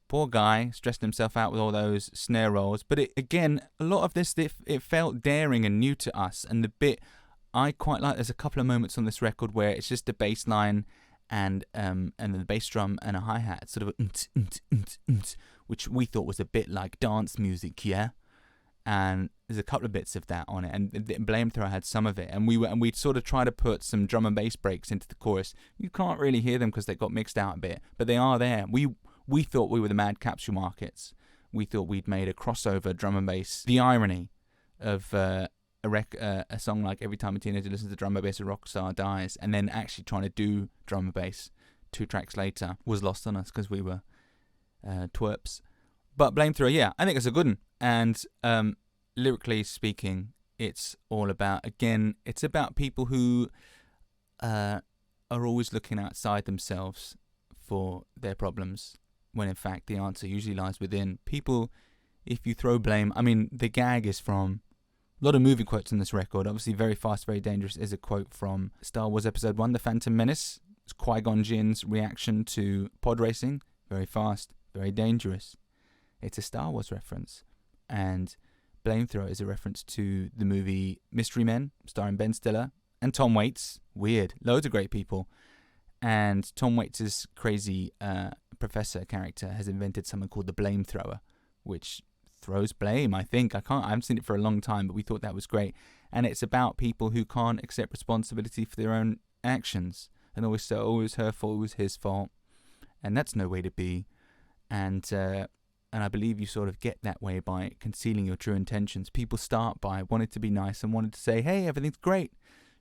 poor guy stressed himself out with all those snare rolls. But again, a lot of this, it felt daring and new to us. And the bit I quite like, there's a couple of moments on this record where it's just a bass line and then the bass drum and a hi-hat, sort of which we thought was a bit like dance music, yeah? And there's a couple of bits of that on it, and Blame Thrower had some of it, and we'd sort of try to put some drum and bass breaks into the chorus. You can't really hear them because they got mixed out a bit, but they are there. We thought we were the Mad Capsule Markets. We thought we'd made a crossover drum and bass. The irony of a song like Every Time a Teenager Listens to Drum and Bass, a rock star dies, and then actually trying to do drum and bass 2 tracks later was lost on us because we were twerps. But Blame Thrower, yeah, I think it's a good one. And lyrically speaking, it's all about, again, it's about people who are always looking outside themselves for their problems, when in fact the answer usually lies within. People, if you throw blame, I mean, the gag is from a lot of movie quotes on this record. Obviously, Very Fast, Very Dangerous is a quote from Star Wars Episode 1, The Phantom Menace. It's Qui-Gon Jinn's reaction to pod racing. Very fast, very dangerous. It's a Star Wars reference. And Blame Thrower is a reference to the movie Mystery Men, starring Ben Stiller and Tom Waits. Weird. Loads of great people. And Tom Waits' crazy professor character has invented something called the Blame Thrower, which throws blame, I think. I haven't seen it for a long time, but we thought that was great. And it's about people who can't accept responsibility for their own actions. And always say, oh, it was her fault, it was his fault. And that's no way to be. And I believe you sort of get that way by concealing your true intentions. People start by wanting to be nice and wanting to say, hey, everything's great.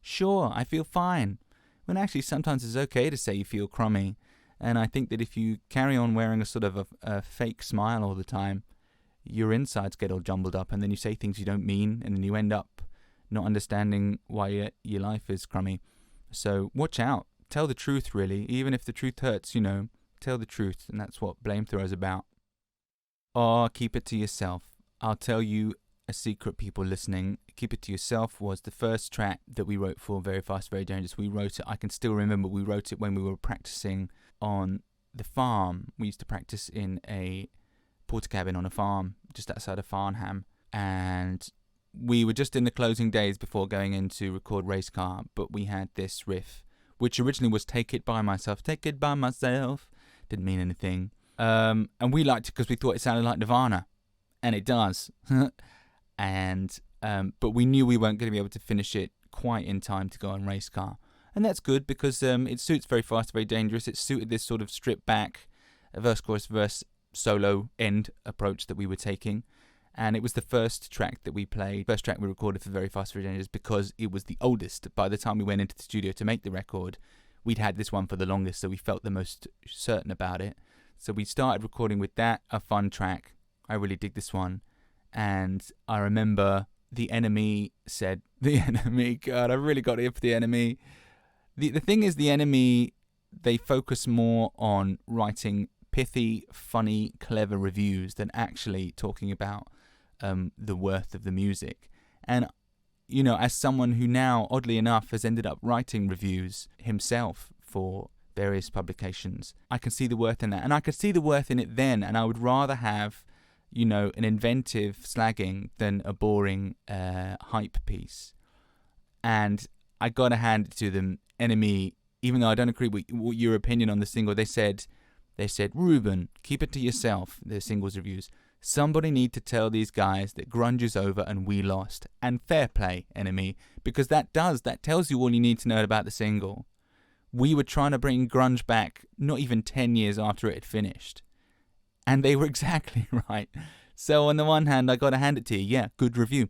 Sure, I feel fine. When actually sometimes it's okay to say you feel crummy. And I think that if you carry on wearing a sort of a fake smile all the time, your insides get all jumbled up, and then you say things you don't mean, and then you end up not understanding why your life is crummy. So watch out. tell the truth, really. Even if the truth hurts, tell the truth. And that's what Blame Thrower is about. Or keep it to yourself. I'll tell you a secret, people listening. Keep It To Yourself was the first track that we wrote for Very Fast, Very Dangerous. We wrote it, I can still remember, we wrote it when we were practicing on the farm. We used to practice in a porter cabin on a farm just outside of Farnham. And we were just in the closing days before going in to record Racecar, but we had this riff, which originally was Take It By Myself. Take it by myself. Didn't mean anything. And we liked it because we thought it sounded like Nirvana. And it does. But we knew we weren't going to be able to finish it quite in time to go on Racecar. And that's good because it suits Very Fast, Very Dangerous. It suited this sort of stripped back verse, chorus, verse, solo, end approach that we were taking. And it was the first track that we played, first track we recorded for Very Fast, Very Dangerous because it was the oldest. By the time we went into the studio to make the record, we'd had this one for the longest, so we felt the most certain about it. So we started recording with that, a fun track. I really dig this one. And I remember The Enemy said, God, I really got it for The Enemy. The thing is, The Enemy, they focus more on writing pithy, funny, clever reviews than actually talking about the worth of the music. And, as someone who now, oddly enough, has ended up writing reviews himself for various publications, I can see the worth in that. And I could see the worth in it then, and I would rather have an inventive slagging than a boring hype piece. And I gotta hand it to them. Enemy, even though I don't agree with your opinion on the single, they said, Reuben, keep it to yourself, their singles reviews. Somebody need to tell these guys that grunge is over and we lost. And fair play, Enemy, because that tells you all you need to know about the single. We were trying to bring grunge back not even 10 years after it had finished. And they were exactly right. So on the one hand, I got to hand it to you. Yeah, good review.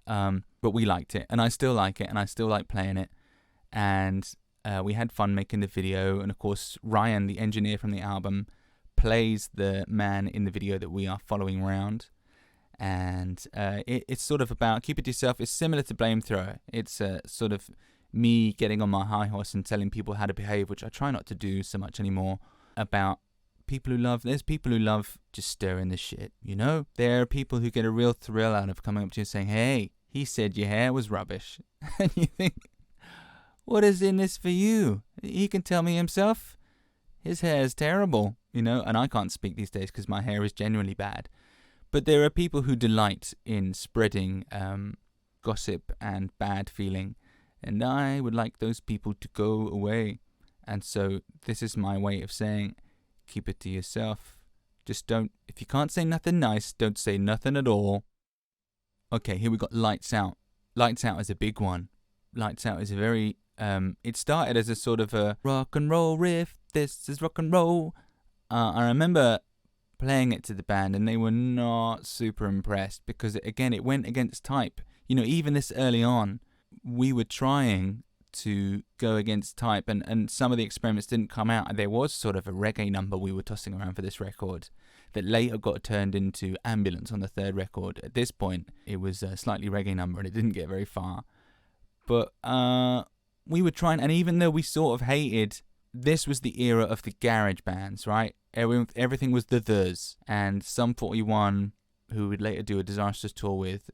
But we liked it. And I still like it. And I still like playing it. And we had fun making the video. And of course, Ryan, the engineer from the album, plays the man in the video that we are following around. And it's sort of about Keep It To Yourself. It's similar to Blame Thrower. It's sort of me getting on my high horse and telling people how to behave, which I try not to do so much anymore, about there's people who love just stirring the shit, There are people who get a real thrill out of coming up to you and saying, hey, he said your hair was rubbish. And you think, what is in this for you? He can tell me himself. His hair is terrible, and I can't speak these days because my hair is genuinely bad. But there are people who delight in spreading gossip and bad feeling. And I would like those people to go away. And so this is my way of saying, keep it to yourself. Just if you can't say nothing nice, don't say nothing at all. Okay, here we got Lights Out. Lights Out is a big one. Lights Out is a very, it started as a sort of a rock and roll riff. This is rock and roll. I remember playing it to the band and they were not super impressed because, it went against type. Even this early on, we were trying to go against type and some of the experiments didn't come out. And there was sort of a reggae number we were tossing around for this record that later got turned into Ambulance on the third record. At this point, it was a slightly reggae number and it didn't get very far. But we were trying, and even though we sort of hated, this was the era of the garage bands, right? Everything was Theirs, and Sum 41, who would later do a Disastrous tour with,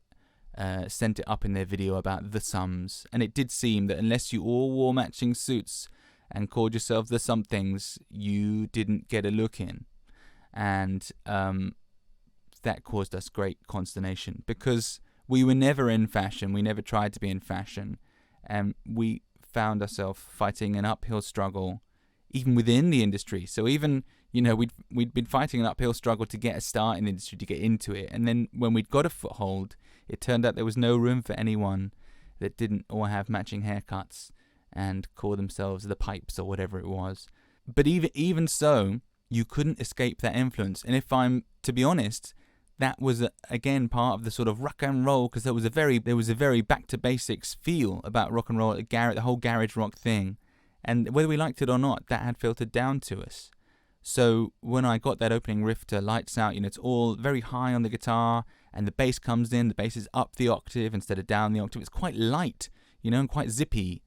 sent it up in their video about the Sums. And it did seem that unless you all wore matching suits and called yourselves the Somethings, you didn't get a look in. And that caused us great consternation because we were never in fashion. We never tried to be in fashion. And we found ourselves fighting an uphill struggle even within the industry. So even, we'd been fighting an uphill struggle to get a start in the industry, to get into it. And then when we'd got a foothold, it turned out there was no room for anyone that didn't all have matching haircuts and call themselves the Pipes or whatever it was. But even so, you couldn't escape that influence. And if I'm to be honest, that was again part of the sort of rock and roll, because there was a very back to basics feel about rock and roll, the whole garage rock thing. And whether we liked it or not, that had filtered down to us. So when I got that opening riff to Lights Out, it's all very high on the guitar, and the bass comes in. The bass is up the octave instead of down the octave. It's quite light, and quite zippy.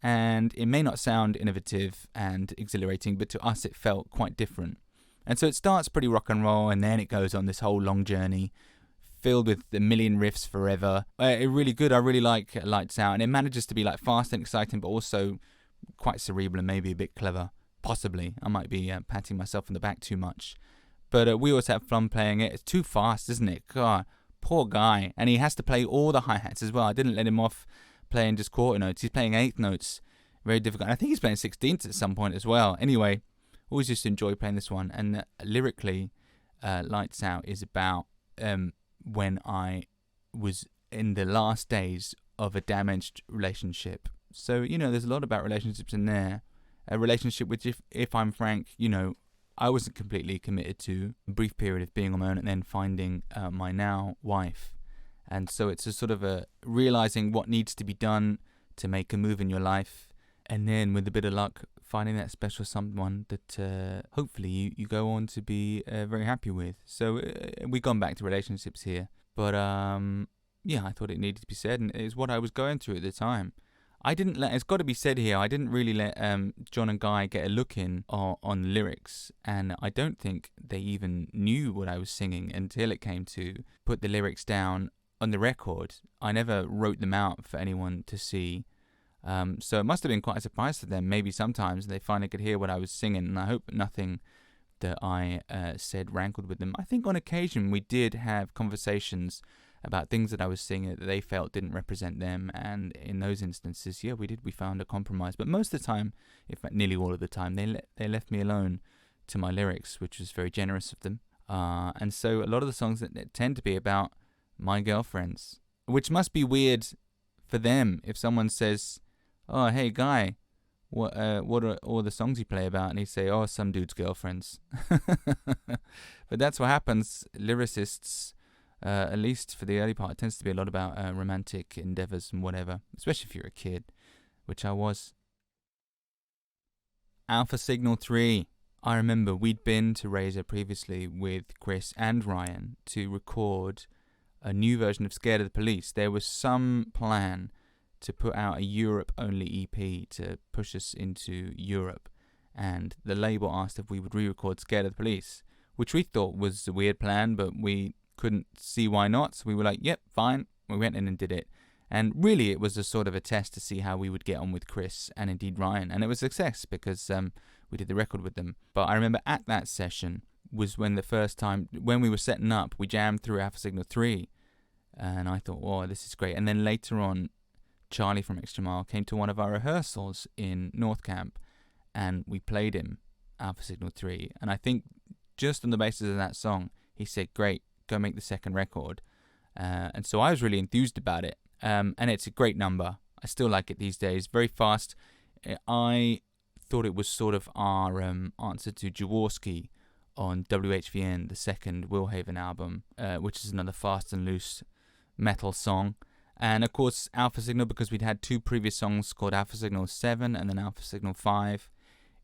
and it may not sound innovative and exhilarating, but to us it felt quite different. And so it starts pretty rock and roll, and then it goes on this whole long journey filled with a million riffs forever. It's really good. I really like Lights Out, and it manages to be like fast and exciting, but also quite cerebral and maybe a bit clever. Possibly. I might be patting myself on the back too much. But we always have fun playing it. It's too fast, isn't it? God, poor guy. And he has to play all the hi-hats as well. I didn't let him off playing just quarter notes. He's playing eighth notes. Very difficult. And I think he's playing 16ths at some point as well. Anyway, always just enjoy playing this one. And lyrically, Lights Out is about when I was in the last days of a damaged relationship. So, there's a lot about relationships in there. A relationship which, if I'm frank, I wasn't completely committed to. A brief period of being on my own and then finding my now wife. And so it's a sort of a realizing what needs to be done to make a move in your life. And then with a bit of luck, finding that special someone that hopefully you go on to be very happy with. So we've gone back to relationships here. But I thought it needed to be said, and it's what I was going through at the time. It's got to be said here, I didn't really let John and Guy get a look in on the lyrics, and I don't think they even knew what I was singing until it came to put the lyrics down on the record. I never wrote them out for anyone to see, so it must have been quite a surprise to them. Maybe sometimes they finally could hear what I was singing, and I hope nothing that I said rankled with them. I think on occasion we did have conversations about things that I was singing that they felt didn't represent them, and in those instances, we found a compromise. But most of the time, in fact nearly all of the time, they left me alone to my lyrics, which was very generous of them. And so a lot of the songs that tend to be about my girlfriends, which must be weird for them if someone says, "Oh, hey Guy, what are all the songs you play about?" And he say, "Oh, some dude's girlfriends." But that's what happens. Lyricists, at least for the early part, it tends to be a lot about romantic endeavours and whatever, especially if you're a kid, which I was. Alpha Signal 3. I remember we'd been to Razer previously with Chris and Ryan to record a new version of Scared of the Police. There was some plan to put out a Europe-only EP to push us into Europe, and the label asked if we would re-record Scared of the Police, which we thought was a weird plan, but we couldn't see why not, so we were like, yep, fine. We went in and did it, and really it was a sort of a test to see how we would get on with Chris and indeed Ryan, and it was a success because we did the record with them. But I remember at that session was when the first time, when we were setting up, we jammed through Alpha Signal 3, and I thought, oh, this is great. And then later on, Charlie from Extra Mile came to one of our rehearsals in North Camp, and we played him Alpha Signal 3, and I think just on the basis of that song, he said, great, go make the second record. And so I was really enthused about it, and it's a great number. I still like it these days. Very fast. I thought it was sort of our answer to Jaworski on WHVN, the second Willhaven album, which is another fast and loose metal song. And of course Alpha Signal, because we'd had two previous songs called Alpha Signal 7 and then Alpha Signal 5.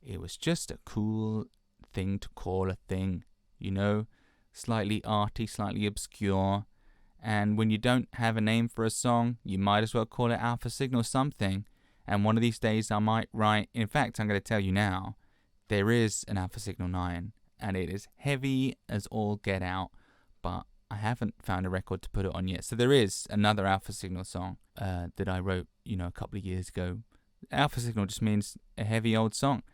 It was just a cool thing to call a thing, slightly arty, slightly obscure. And when you don't have a name for a song, you might as well call it Alpha Signal something. And one of these days I might write, in fact, I'm going to tell you now, there is an Alpha Signal 9, and it is heavy as all get out, but I haven't found a record to put it on yet. So there is another Alpha Signal song that I wrote, a couple of years ago. Alpha Signal just means a heavy old song.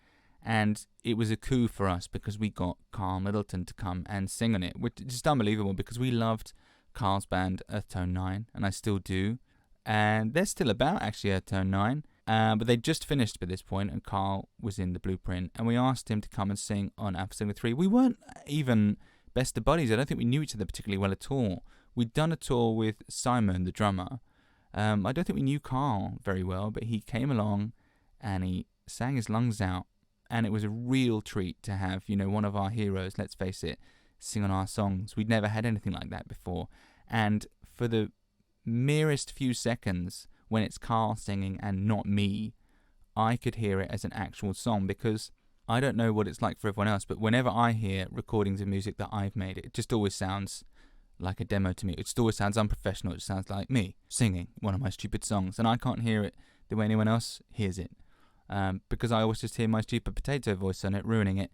And it was a coup for us because we got Carl Middleton to come and sing on it, which is just unbelievable because we loved Carl's band Earth Tone 9, and I still do. And they're still about, actually, Earth Tone 9. But they just finished by this point, and Carl was in the blueprint, and we asked him to come and sing on Alpha Signal 3. We weren't even best of buddies. I don't think we knew each other particularly well at all. We'd done a tour with Simon, the drummer. I don't think we knew Carl very well, but he came along and he sang his lungs out, and it was a real treat to have, one of our heroes, let's face it, sing on our songs. We'd never had anything like that before. And for the merest few seconds, when it's Carl singing and not me, I could hear it as an actual song, because I don't know what it's like for everyone else, but whenever I hear recordings of music that I've made, it just always sounds like a demo to me. It just always sounds unprofessional. It sounds like me singing one of my stupid songs, and I can't hear it the way anyone else hears it. Because I always just hear my stupid potato voice on it, ruining it.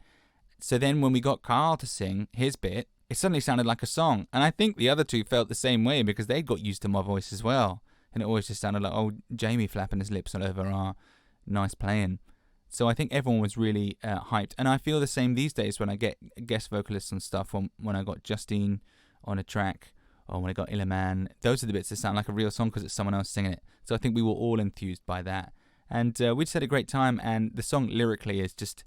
So then when we got Carl to sing his bit, it suddenly sounded like a song. And I think the other two felt the same way because they got used to my voice as well. And it always just sounded like, Jamie flapping his lips all over our nice playing. So I think everyone was really hyped. And I feel the same these days when I get guest vocalists and stuff. When I got Justine on a track, or when I got Illiman, those are the bits that sound like a real song because it's someone else singing it. So I think we were all enthused by that. And we just had a great time. And the song lyrically is just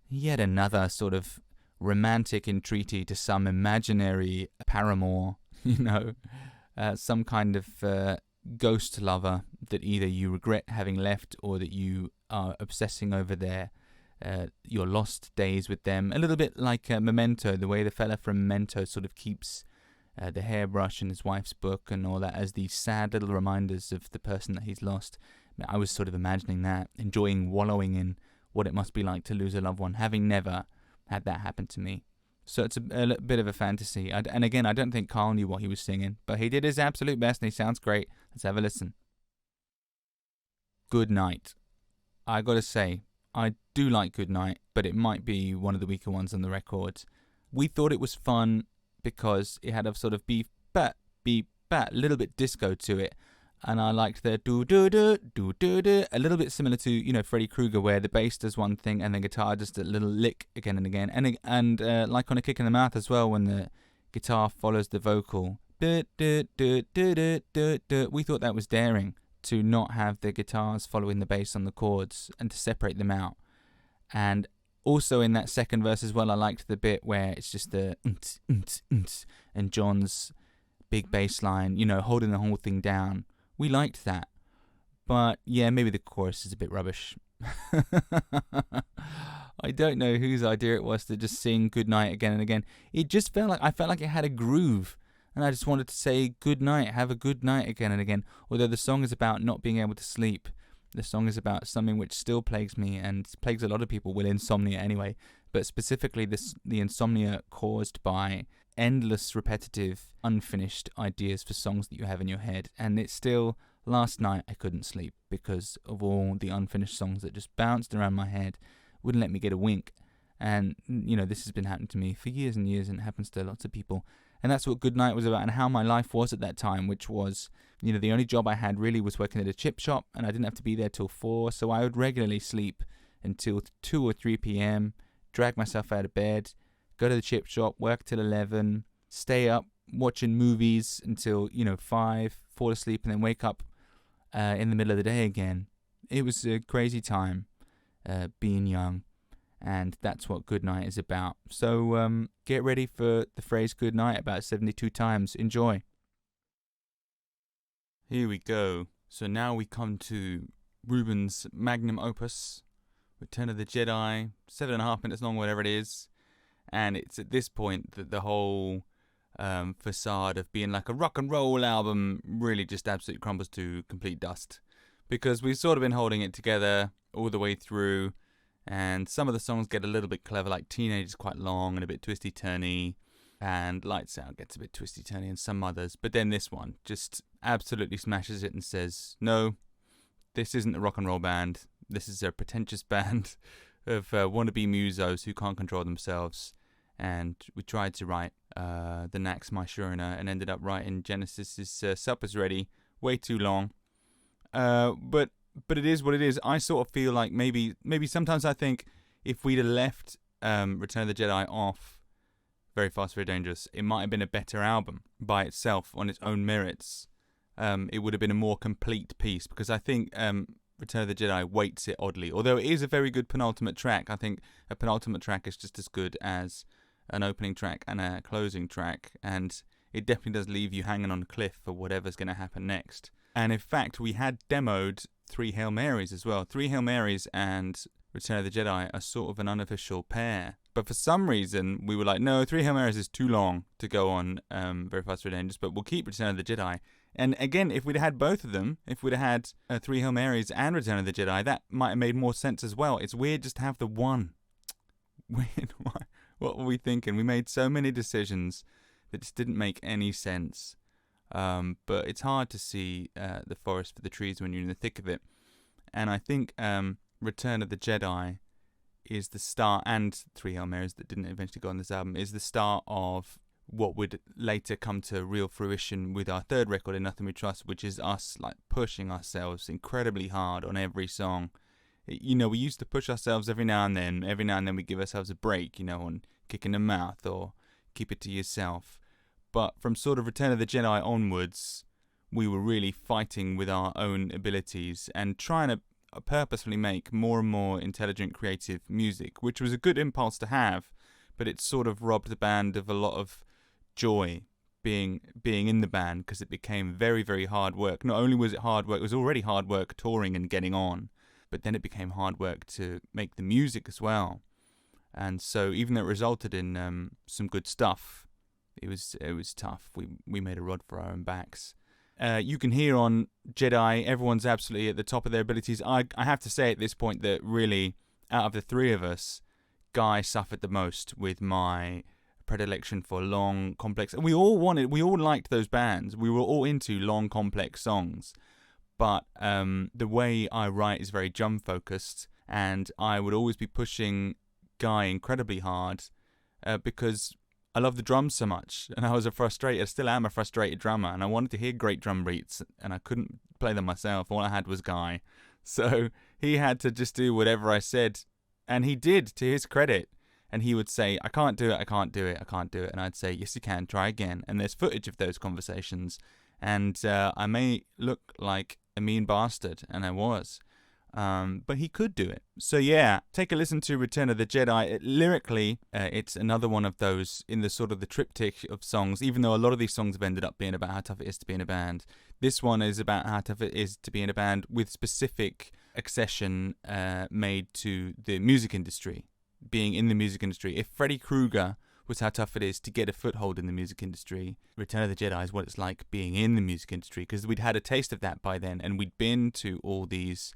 yet another sort of romantic entreaty to some imaginary paramour, some kind of ghost lover that either you regret having left or that you are obsessing over your lost days with them. A little bit like Memento, the way the fella from Memento sort of keeps the hairbrush in his wife's book and all that as these sad little reminders of the person that he's lost. I was sort of imagining that, wallowing in what it must be like to lose a loved one, having never had that happen to me. So it's a bit of a fantasy. And again, I don't think Carl knew what he was singing, but he did his absolute best and he sounds great. Let's have a listen. Good Night. I gotta say, I do like Good Night, but it might be one of the weaker ones on the record. We thought it was fun because it had a sort of beep, bat, little bit disco to it. And I liked the do-do-do, a little bit similar to, Freddy Krueger, where the bass does one thing and the guitar just a little lick again and again. And like on A Kick in the Mouth as well, when the guitar follows the vocal. We thought that was daring to not have the guitars following the bass on the chords and to separate them out. And also in that second verse as well, I liked the bit where it's just the and John's big bass line, holding the whole thing down. We liked that. But yeah, maybe the chorus is a bit rubbish. I don't know whose idea it was to just sing Good Night again and again. It just felt like it had a groove. And I just wanted to say good night, have a good night again and again. Although the song is about not being able to sleep. The song is about something which still plagues me and plagues a lot of people with insomnia anyway. But specifically the insomnia caused by endless, repetitive, unfinished ideas for songs that you have in your head. And it's still, last night I couldn't sleep because of all the unfinished songs that just bounced around my head, wouldn't let me get a wink. And, this has been happening to me for years and years, and it happens to lots of people. And that's what Good Night was about and how my life was at that time, which was, the only job I had really was working at a chip shop, and I didn't have to be there till 4, so I would regularly sleep until 2 or 3 p.m., drag myself out of bed, go to the chip shop, work till 11, stay up watching movies until, 5, fall asleep, and then wake up in the middle of the day again. It was a crazy time being young, and that's what Good Night is about. So get ready for the phrase Good Night about 72 times. Enjoy. Here we go. So now we come to Reuben's magnum opus, Return of the Jedi, 7.5 minutes long, whatever it is. And it's at this point that the whole facade of being like a rock and roll album really just absolutely crumbles to complete dust. Because we've sort of been holding it together all the way through, and some of the songs get a little bit clever, like Teenage is quite long and a bit twisty-turny, and Lights Out gets a bit twisty-turny, and some others. But then this one just absolutely smashes it and says, no, this isn't a rock and roll band. This is a pretentious band of wannabe musos who can't control themselves. And we tried to write the Nax My Shurina and ended up writing Genesis's Supper's Ready way too long. But it is what it is. I sort of feel like maybe sometimes I think if we'd have left Return of the Jedi off Very Fast, Very Dangerous, it might have been a better album by itself on its own merits. It would have been a more complete piece, because I think Return of the Jedi weights it oddly. Although it is a very good penultimate track, I think a penultimate track is just as good as an opening track and a closing track, and it definitely does leave you hanging on a cliff for whatever's going to happen next. And in fact, we had demoed 3 Hail Marys as well. 3 Hail Marys and Return of the Jedi are sort of an unofficial pair. But for some reason, we were like, no, 3 Hail Marys is too long to go on Very Fast, Very Dangerous, but we'll keep Return of the Jedi. And again, if we'd had both of them, if we'd had 3 Hail Marys and Return of the Jedi, that might have made more sense as well. It's weird just to have the one. Weird. What were we thinking? We made so many decisions that just didn't make any sense. But it's hard to see the forest for the trees when you're in the thick of it. And I think Return of the Jedi is the start, and Three Hail Marys that didn't eventually go on this album, is the start of what would later come to real fruition with our third record, In Nothing We Trust, which is us like pushing ourselves incredibly hard on every song. You know, we used to push ourselves every now and then. Every now and then we give ourselves a break, you know, on Kick in the Mouth or Keep It to Yourself. But from sort of Return of the Jedi onwards, we were really fighting with our own abilities and trying to purposefully make more and more intelligent, creative music, which was a good impulse to have, but it sort of robbed the band of a lot of joy being in the band, because it became very, very hard work. Not only was it hard work, it was already hard work touring and getting on, but then it became hard work to make the music as well. And so even though it resulted in some good stuff, it was tough. We made a rod for our own backs. You can hear on Jedi, everyone's absolutely at the top of their abilities. I have to say at this point that really, out of the three of us, Guy suffered the most with my predilection for long, complex. We all liked those bands. We were all into long, complex songs. But the way I write is very drum focused, and I would always be pushing Guy incredibly hard because I love the drums so much, and I still am a frustrated drummer, and I wanted to hear great drum beats, and I couldn't play them myself. All I had was Guy. So he had to just do whatever I said, and he did, to his credit. And he would say, I can't do it, I can't do it, I can't do it. And I'd say, yes, you can, try again. And there's footage of those conversations. And I may look like a mean bastard, and I was. But he could do it. So yeah, take a listen to Return of the Jedi. Lyrically, it's another one of those in the sort of the triptych of songs, even though a lot of these songs have ended up being about how tough it is to be in a band. This one is about how tough it is to be in a band with specific accession made to the music industry, being in the music industry. If Freddy Krueger was how tough it is to get a foothold in the music industry, Return of the Jedi is what it's like being in the music industry, because we'd had a taste of that by then, and we'd been to all these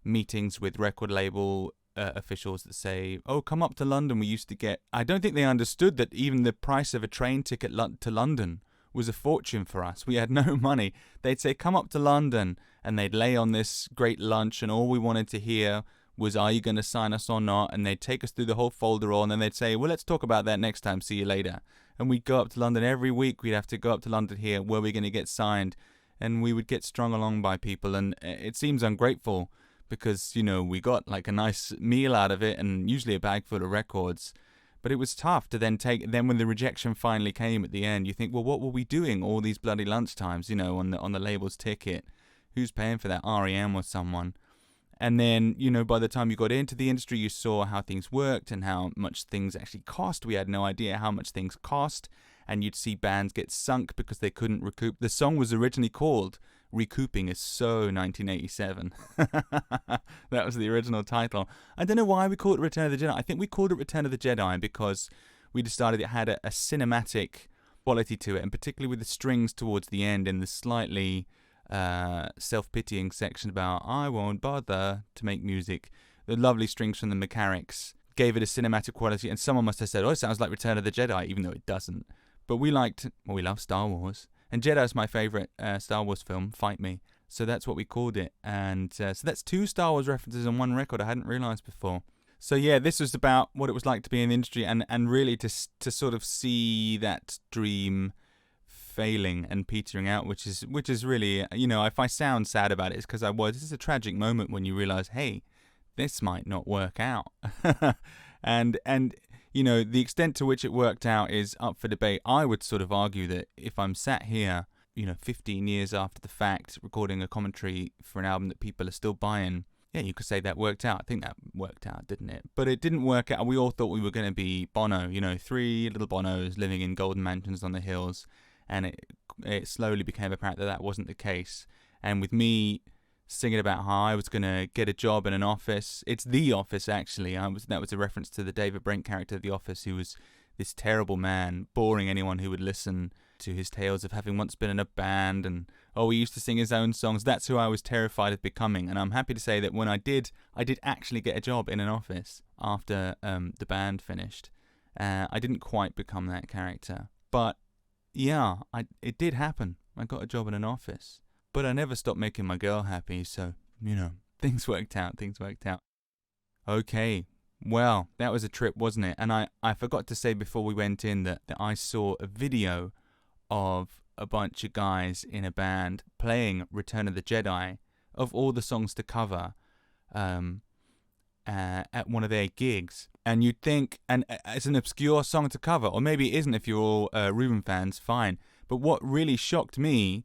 meetings with record label officials that say, oh, come up to London. We used to get, I don't think they understood that even the price of a train ticket to London was a fortune for us. We had no money. They'd say, come up to London, and they'd lay on this great lunch, and all we wanted to hear was, are you going to sign us or not? And they'd take us through the whole folderol, and then they'd say, well, let's talk about that next time. See you later. And we'd go up to London every week. We'd have to go up to London here. Where we're going to get signed? And we would get strung along by people. And it seems ungrateful because, you know, we got like a nice meal out of it and usually a bag full of records. But it was tough to then when the rejection finally came at the end, you think, well, what were we doing all these bloody lunchtimes, you know, on the label's ticket? Who's paying for that? REM or someone? And then, you know, by the time you got into the industry, you saw how things worked and how much things actually cost. We had no idea how much things cost. And you'd see bands get sunk because they couldn't recoup. The song was originally called Recouping Is So 1987. That was the original title. I don't know why we called it Return of the Jedi. I think we called it Return of the Jedi because we decided it had a cinematic quality to it, and particularly with the strings towards the end and the slightly self-pitying section about I won't bother to make music. The lovely strings from the Mechanics gave it a cinematic quality, and someone must have said, oh, it sounds like Return of the Jedi, even though it doesn't. But we love Star Wars, and Jedi's my favourite Star Wars film, Fight Me, so that's what we called it. And so that's 2 Star Wars references on one record I hadn't realised before. So yeah, this was about what it was like to be in the industry, and really to sort of see that dream failing and petering out, which is really, you know, if I sound sad about it, it's because this is a tragic moment when you realise, hey, this might not work out. and you know, the extent to which it worked out is up for debate. I would sort of argue that if I'm sat here, you know, 15 years after the fact, recording a commentary for an album that people are still buying, yeah, you could say that worked out. I think that worked out, didn't it? But it didn't work out. We all thought we were going to be Bono, you know, 3 little Bonos living in golden mansions on the hills. And it slowly became apparent that that wasn't the case. And with me singing about how I was going to get a job in an office, it's The Office, actually. That was a reference to the David Brent character of The Office, who was this terrible man, boring anyone who would listen to his tales of having once been in a band and, he used to sing his own songs. That's who I was terrified of becoming. And I'm happy to say that when I did actually get a job in an office after the band finished. I didn't quite become that character. But yeah, it did happen. I got a job in an office. But I never stopped making my girl happy, so, you know, things worked out. Okay, well, that was a trip, wasn't it? And I forgot to say before we went in that I saw a video of a bunch of guys in a band playing Return of the Jedi, of all the songs to cover, at one of their gigs. And you'd think, and it's an obscure song to cover, or maybe it isn't if you're all Reuben fans, fine. But what really shocked me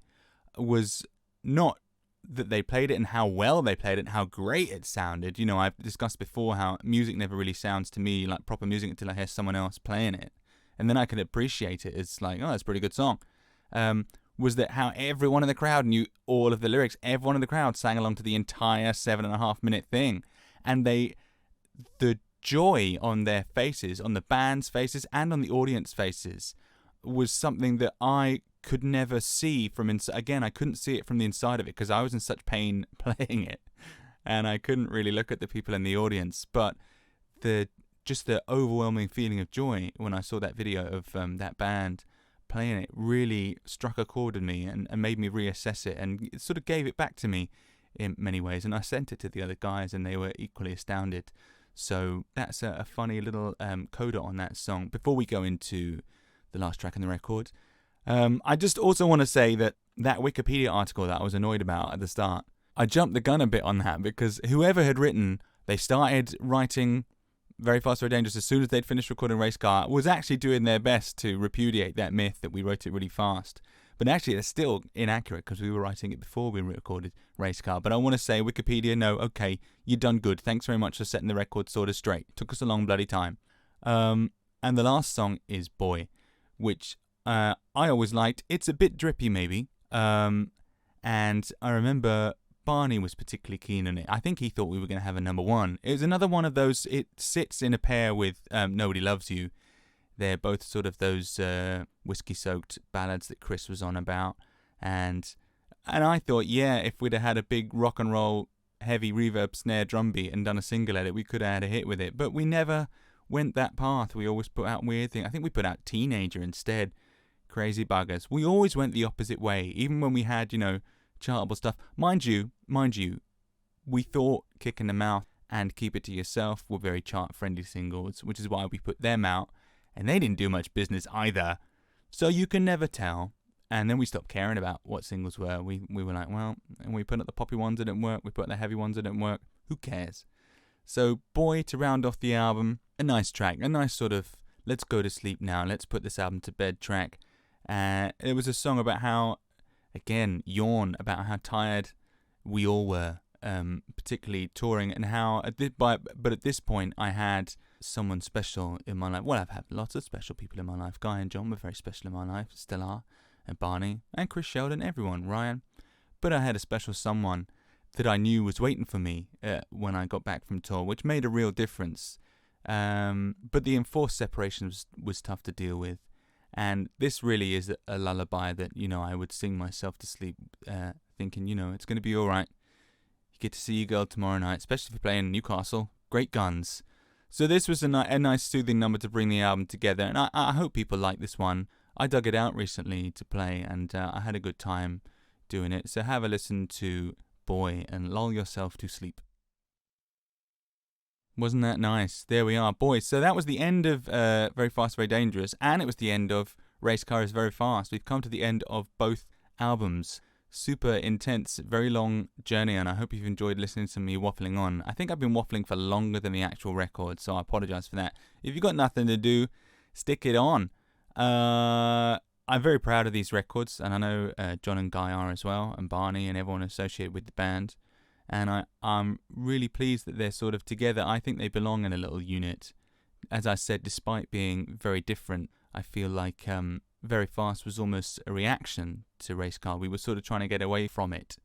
was not that they played it and how well they played it and how great it sounded. You know, I've discussed before how music never really sounds to me like proper music until I hear someone else playing it. And then I can appreciate it. It's like, oh, that's a pretty good song. Was that how everyone in the crowd knew all of the lyrics. Everyone in the crowd sang along to the entire 7.5 minute thing. And the joy on their faces, on the band's faces and on the audience faces, was something that I could never see from inside. Again, I couldn't see it from the inside of it because I was in such pain playing it, and I couldn't really look at the people in the audience. But the overwhelming feeling of joy when I saw that video of that band playing it really struck a chord with me and made me reassess it, and it sort of gave it back to me in many ways. And I sent it to the other guys, and they were equally astounded. So that's a funny little coda on that song. Before we go into the last track on the record, I just also want to say that Wikipedia article that I was annoyed about at the start, I jumped the gun a bit on that because whoever had written, they started writing Very Fast, Very Dangerous as soon as they'd finished recording Racecar, was actually doing their best to repudiate that myth that we wrote it really fast. But actually, it's still inaccurate because we were writing it before we recorded Racecar. But I want to say, Wikipedia, no, okay, you've done good. Thanks very much for setting the record sort of straight. Took us a long bloody time. And the last song is Boy, which I always liked. It's a bit drippy, maybe. And I remember Barney was particularly keen on it. I think he thought we were going to have a number one. It was another one of those, it sits in a pair with Nobody Loves You. They're both sort of those whiskey-soaked ballads that Chris was on about. And I thought, yeah, if we'd have had a big rock and roll, heavy reverb snare drum beat and done a single edit, we could have had a hit with it. But we never went that path. We always put out weird things. I think we put out Teenager instead. Crazy buggers. We always went the opposite way, even when we had, chartable stuff. Mind you, we thought Kick in the Mouth and Keep It to Yourself were very chart-friendly singles, which is why we put them out. And they didn't do much business either. So you can never tell. And then we stopped caring about what singles were. We were like, well, and we put up the poppy ones that didn't work. We put up the heavy ones that didn't work. Who cares? So Boy, to round off the album, a nice track. A nice sort of, let's go to sleep now. Let's put this album to bed track. It was a song about how, again, yawn, about how tired we all were. Particularly touring, and how but at this point I had someone special in my life. Well, I've had lots of special people in my life. Guy and John were very special in my life, still are, and Barney and Chris Sheldon, everyone, Ryan. But I had a special someone that I knew was waiting for me when I got back from tour, which made a real difference. But the enforced separation was tough to deal with, and this really is a lullaby that I would sing myself to sleep, thinking it's going to be all right. You get to see your girl tomorrow night, especially if you're playing Newcastle. Great guns. So this was a nice soothing number to bring the album together, and I hope people like this one. I dug it out recently to play, and I had a good time doing it. So have a listen to Boy and lull yourself to sleep. Wasn't that nice? There we are, Boy. So that was the end of Very Fast, Very Dangerous, and it was the end of Racecar is Very Fast. We've come to the end of both albums. Super intense, very long journey, and I hope you've enjoyed listening to me waffling on. I think I've been waffling for longer than the actual record, so I apologise for that. If you've got nothing to do, stick it on. I'm very proud of these records, and I know John and Guy are as well, and Barney and everyone associated with the band. And I'm really pleased that they're sort of together. I think they belong in a little unit. As I said, despite being very different, I feel like Very Fast was almost a reaction to Racecar. We were sort of trying to get away from it.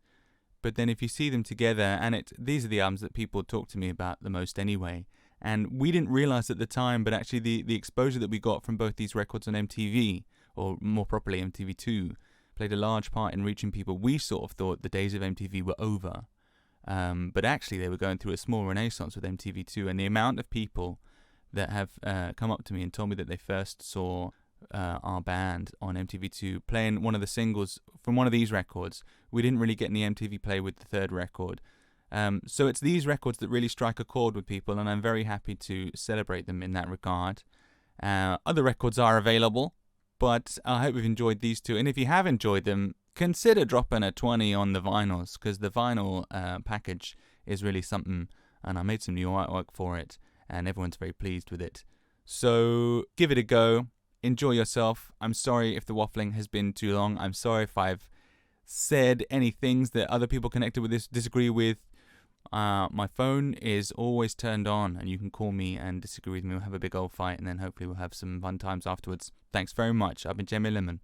But then if you see them together, and these are the albums that people talk to me about the most anyway. And we didn't realise at the time, but actually the exposure that we got from both these records on MTV, or more properly MTV2, played a large part in reaching people. We sort of thought the days of MTV were over. But actually they were going through a small renaissance with MTV2, and the amount of people that have come up to me and told me that they first saw our band on MTV2 playing one of the singles from one of these records. We didn't really get any MTV play with the third record. So it's these records that really strike a chord with people, and I'm very happy to celebrate them in that regard. Other records are available, but I hope you've enjoyed these two. And if you have enjoyed them, consider dropping a 20 on the vinyls, because the vinyl package is really something, and I made some new artwork for it, and everyone's very pleased with it. So give it a go. Enjoy yourself. I'm sorry if the waffling has been too long. I'm sorry if I've said any things that other people connected with this disagree with. My phone is always turned on, and you can call me and disagree with me. We'll have a big old fight, and then hopefully we'll have some fun times afterwards. Thanks very much. I've been Jamie Lemon.